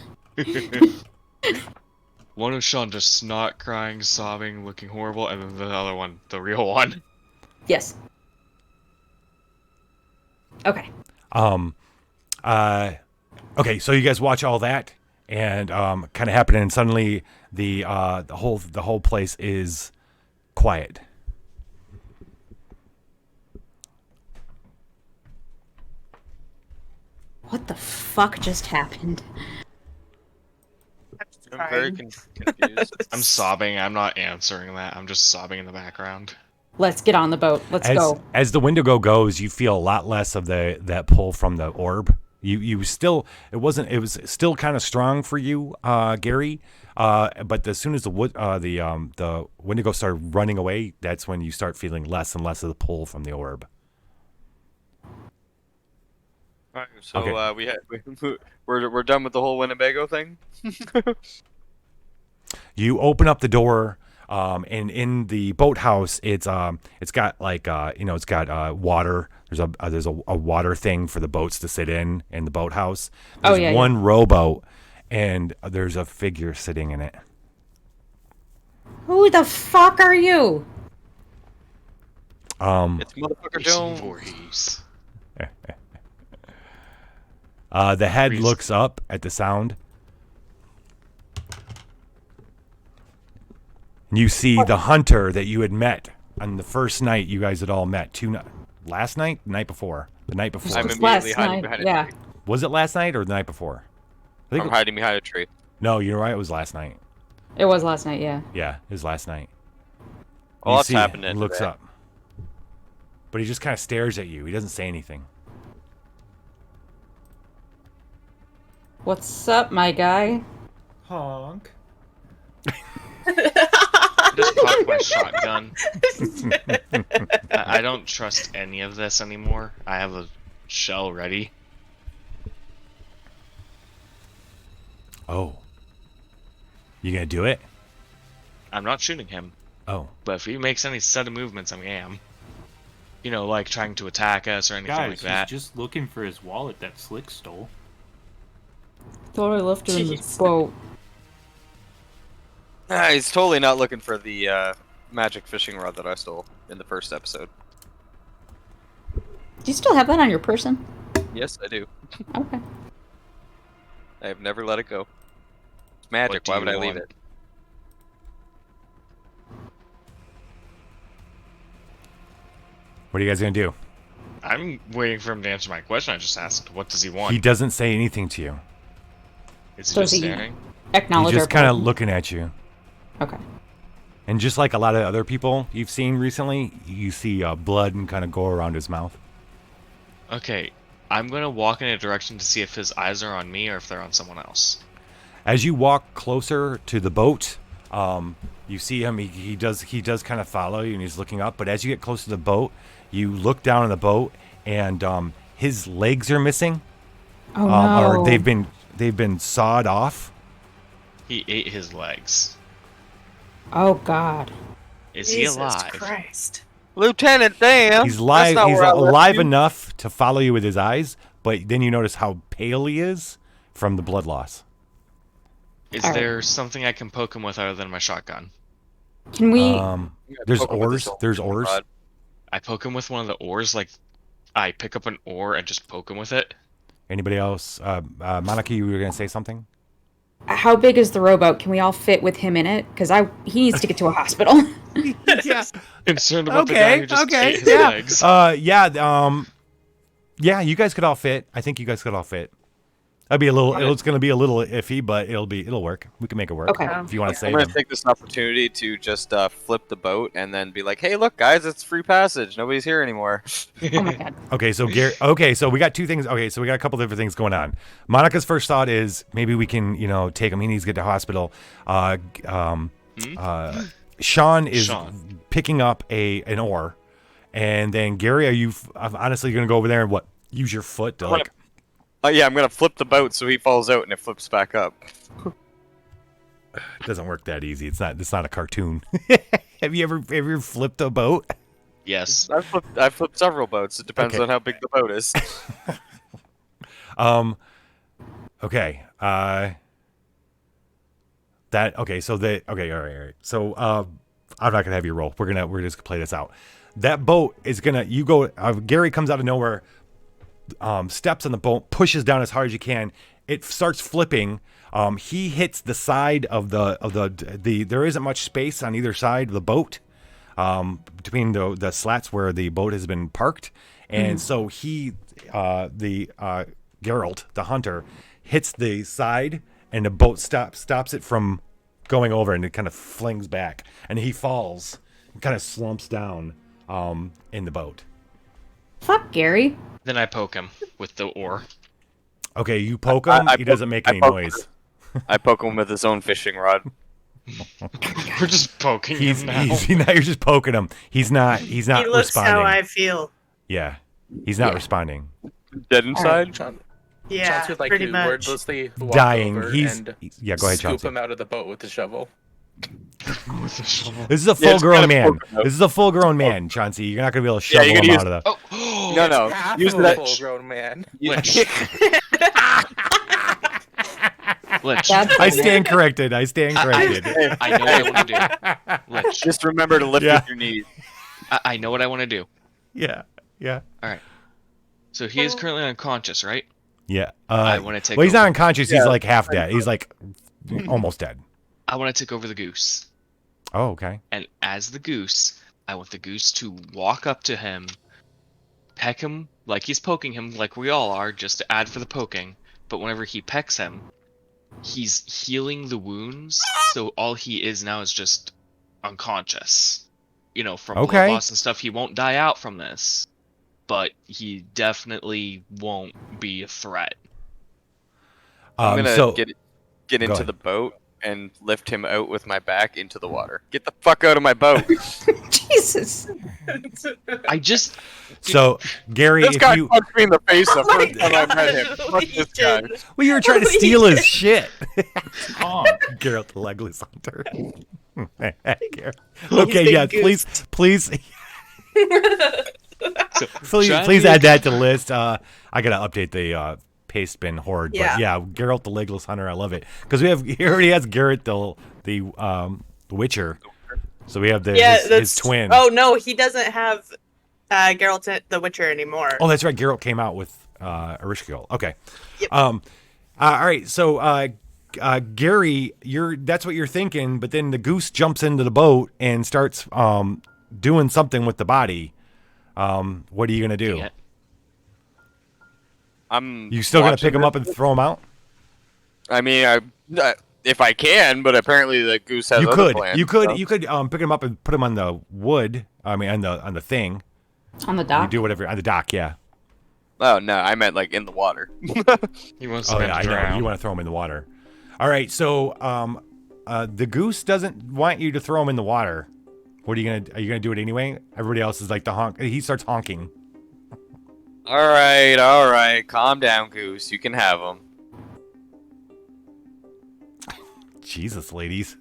One of Sean just snot crying, sobbing, looking horrible, and then the other one, the real one. Yes. Okay. Okay, so you guys watch all that and kind of happening, and suddenly the whole place is quiet. What the fuck just happened? I'm very confused. I'm sobbing. I'm not answering that. I'm just sobbing in the background. Let's get on the boat. Let's go. As the Wendigo goes, you feel a lot less of that pull from the orb. You still it was still kind of strong for you, Gary. But as soon as the Wendigo started running away, that's when you start feeling less and less of the pull from the orb. All right, so Okay. we're done with the whole Winnebago thing. You open up the door, and in the boathouse, it's got like it's got water. There's a water thing for the boats to sit in the boathouse. There's one rowboat, and there's a figure sitting in it. Who the fuck are you? It's motherfucker Jones. Voorhees. The head looks up at the sound. And you see the hunter that you had met on the first night you guys had all met. Last night? The night before? The night before. I'm immediately hiding behind a tree. Was it last night or the night before? I'm hiding behind a tree. No, you're right. It was last night. It was last night, yeah. Yeah, it was last night. Well, that's happening. He looks up. But he just kind of stares at you. He doesn't say anything. What's up, my guy? Honk. Just pop my shotgun. I don't trust any of this anymore. I have a shell ready. Oh. You gonna do it? I'm not shooting him. Oh. But if he makes any sudden movements, I am. You know, like trying to attack us or anything like that. He's just looking for his wallet that Slick stole. Totally left her in this boat. He's totally not looking for the magic fishing rod that I stole in the first episode. Do you still have that on your person? Yes, I do. Okay. I have never let it go. It's magic. Why would I leave it? What are you guys gonna do? I'm waiting for him to answer my question. I just asked, what does he want? He doesn't say anything to you. Is he just staring? Acknowledge He's just our kind of presence? looking at you. Okay. And just like a lot of other people you've seen recently, you see blood and kind of go around his mouth. Okay, I'm gonna walk in a direction to see if his eyes are on me or if they're on someone else. As you walk closer to the boat, you see him. He does kind of follow you, and he's looking up. But as you get close to the boat, you look down on the boat, and his legs are missing. Oh no! Or they've been sawed off. He ate his legs. Oh God! Is he alive? Christ. Lieutenant Dan. He's alive. He's alive enough to follow you with his eyes, but then you notice how pale he is from the blood loss. Is there something I can poke him with other than my shotgun? Can we? There's oars. There's oars. I poke him with one of the oars, like I pick up an oar and just poke him with it. Anybody else? Monica, you were gonna say something? How big is the rowboat? Can we all fit with him in it? Because he needs to get to a hospital. Yeah. Concerned about the guy who just ate his legs. Yeah, you guys could all fit. I think you guys could all fit. That'd be a little. It's going to be a little iffy, but it'll work. We can make it work. Okay. If you want to save I'm going them. to take this opportunity to just flip the boat and then be like, "Hey, look, guys, it's free passage. Nobody's here anymore." Oh my God. Okay, so Gary. Okay, so we got two things. Okay, so we got a couple different things going on. Monica's first thought is maybe we can, take him. He needs to get to hospital. Sean is picking up an oar, and then Gary, are you honestly going to go over there and use your foot to like? Yeah, I'm gonna flip the boat so he falls out and it flips back up. It doesn't work that easy. It's not a cartoon. Have you ever flipped a boat? Yes. I've flipped several boats. It depends on how big the boat is. Okay. All right. So I'm not gonna have you roll. We're just gonna play this out. That boat is gonna Gary comes out of nowhere, steps on the boat, pushes down as hard as you can. It starts flipping. He hits the side of the there isn't much space on either side of the boat, between the slats where the boat has been parked, and so Geralt, the hunter, hits the side, and the boat stops it from going over, and it kind of flings back, and he falls, and kind of slumps down in the boat. Fuck Gary. Then I poke him with the oar. Okay, you poke him. He doesn't make any noise. I poke him with his own fishing rod. We're just poking him now. You're just poking him. He's not He looks responding. how I feel. Yeah, he's not responding. Dead inside. Yeah, Chance would like pretty to much. wordlessly walk Dying. over He's and yeah. Go ahead, scoop Chauncey. him out of the boat with the shovel. This is a full-grown man. This is a full-grown man, Chauncey. You're not gonna be able to shovel him out of the. No. Half Use of a that. full-grown man. Lich. Lich. I stand corrected. I stand corrected. I know what I want to do. Lich. Just remember to lift with your knees. I know what I want to do. Yeah. All right. So he is currently unconscious, right? Yeah. I want to take. Well, he's not over. unconscious. He's like half dead. He's like almost dead. I want to take over the goose. Oh, okay. And as the goose, I want the goose to walk up to him, peck him like he's poking him, like we all are, just to add for the poking. But whenever he pecks him, he's healing the wounds, so all he is now is just unconscious. You know, from blood loss and stuff, he won't die out from this, but he definitely won't be a threat. I'm gonna so- get Go into ahead. the boat and lift him out with my back into the water. Get the fuck out of my boat. Jesus. I just So Gary, This if guy you punched me in the face the first time I met him. Fuck this guy. well, you were trying to steal his shit. Calm. Geralt the Legless Hunter. Okay, yeah, please, please add that to the list. I gotta update the paste bin horde, but yeah, Geralt the Legless Hunter, I love it because he already has Garrett the Witcher, so we have his twin. Oh no, he doesn't have Geralt the Witcher anymore. Oh, that's right. Geralt came out with Erishkigal. Okay. Yep. All right. So, Gary, that's what you're thinking, but then the goose jumps into the boat and starts doing something with the body. What are you gonna do? You still gonna pick him up and throw him out? I mean, if I can, but apparently the goose has other plans. You could pick him up and put him on the wood. I mean, on the thing. On the dock. You do whatever on the dock. Yeah. Oh no, I meant like in the water. He wants Oh to yeah, I know. drown. You want to throw him in the water. All right. So, the goose doesn't want you to throw him in the water. What are you gonna do it anyway? Everybody else is like the honk. He starts honking. All right. Calm down, goose. You can have him. Jesus, ladies.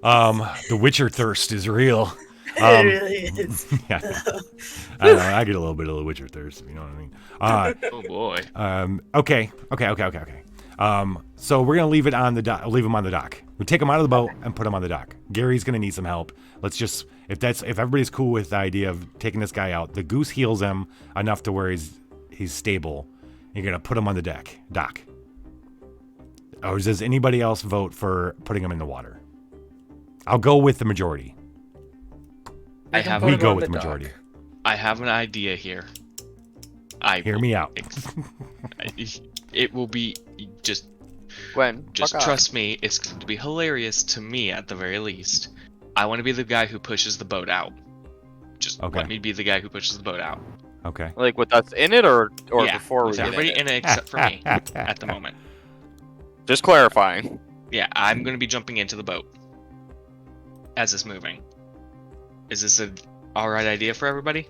The Witcher thirst is real. It really is. Yeah. I don't know. I get a little bit of the Witcher thirst, if you know what I mean. Oh boy. Okay. So we're gonna leave it on the dock. Leave him on the dock. We take him out of the boat and put him on the dock. Gary's gonna need some help. Let's just if everybody's cool with the idea of taking this guy out, the goose heals him enough to where he's stable. You're gonna put him on the dock. Or does anybody else vote for putting him in the water? I'll go with the majority. We go with the majority. I have an idea here. Hear me out. It will be just trust me. It's going to be hilarious to me at the very least. I want to be the guy who pushes the boat out. Just let me be the guy who pushes the boat out. Okay. Like with us in it, or yeah, before we with get everybody in it except for me at the moment. Just clarifying. Yeah, I'm going to be jumping into the boat as it's moving. Is this an alright idea for everybody?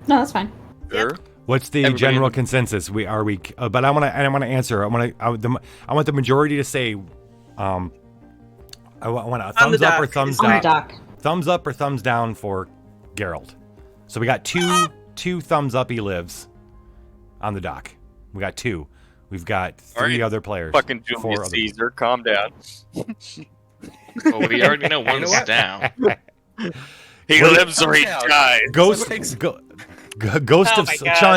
No, that's fine. Sure. What's the general consensus? But I want to answer. I want the majority to say, I want a thumbs up or thumbs down. Thumbs up or thumbs down for Geralt. So we got two thumbs up. He lives on the dock. We got 2. We've got 3 other players. Fucking Julius Caesar, calm down. Well, we already know one's down. He lives or he dies. Ghost of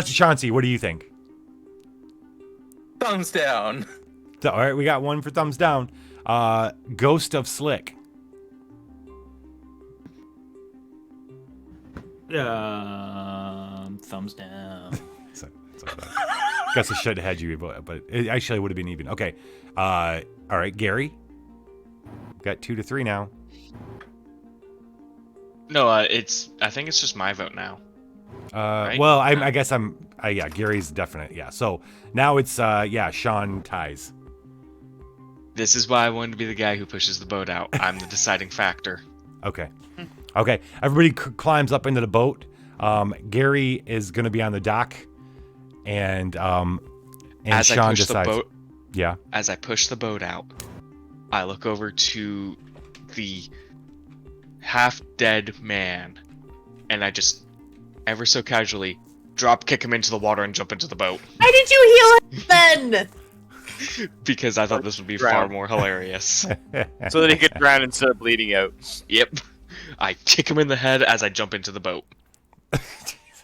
Chauncey, what do you think? Thumbs down. All right, we got 1 for thumbs down. Ghost of Slick. Thumbs down. Guess I should have had you, but it actually would have been even. Okay. All right, Gary. Got 2 to 3 now. No, I think it's just my vote now. Right? Well, I guess yeah, Gary's definite. Yeah. So now it's Sean ties. This is why I wanted to be the guy who pushes the boat out. I'm the deciding factor. Okay. Okay. Everybody climbs up into the boat. Gary is going to be on the dock, and as Sean I push decides. the boat, yeah. As I push the boat out, I look over to the half-dead man, and I just, ever so casually, drop kick him into the water and jump into the boat. Why did you heal him then? Because I thought this would be far more hilarious. So that he could drown instead of bleeding out. Yep. I kick him in the head as I jump into the boat.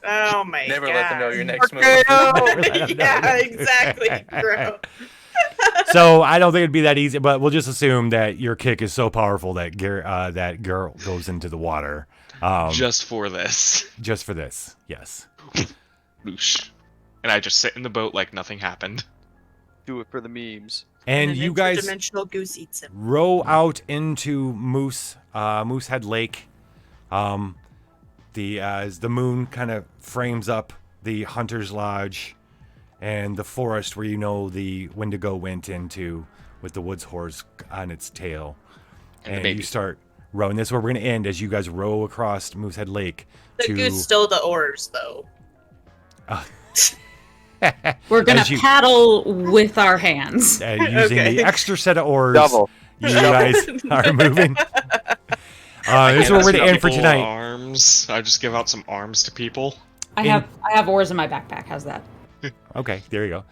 Oh my Never god. let them know your next move. Yeah, exactly, bro. So I don't think it'd be that easy, but we'll just assume that your kick is so powerful that that girl goes into the water. Just for this. Just for this, yes. Whoosh. And I just sit in the boat like nothing happened. Do it for the memes. And you guys Dimensional goose eats him. row out into Moosehead Lake. As the moon kind of frames up the hunter's lodge and the forest where the Wendigo went into with the woods horse on its tail. And you start rowing. This is where we're going to end as you guys row across Moosehead Lake. The goose stole the oars, though. We're going to paddle with our hands. Using the extra set of oars. Double. You guys are moving. This is where we're going to end for tonight. Arms. I just give out some arms to people. I have oars in my backpack. How's that? Okay, there you go.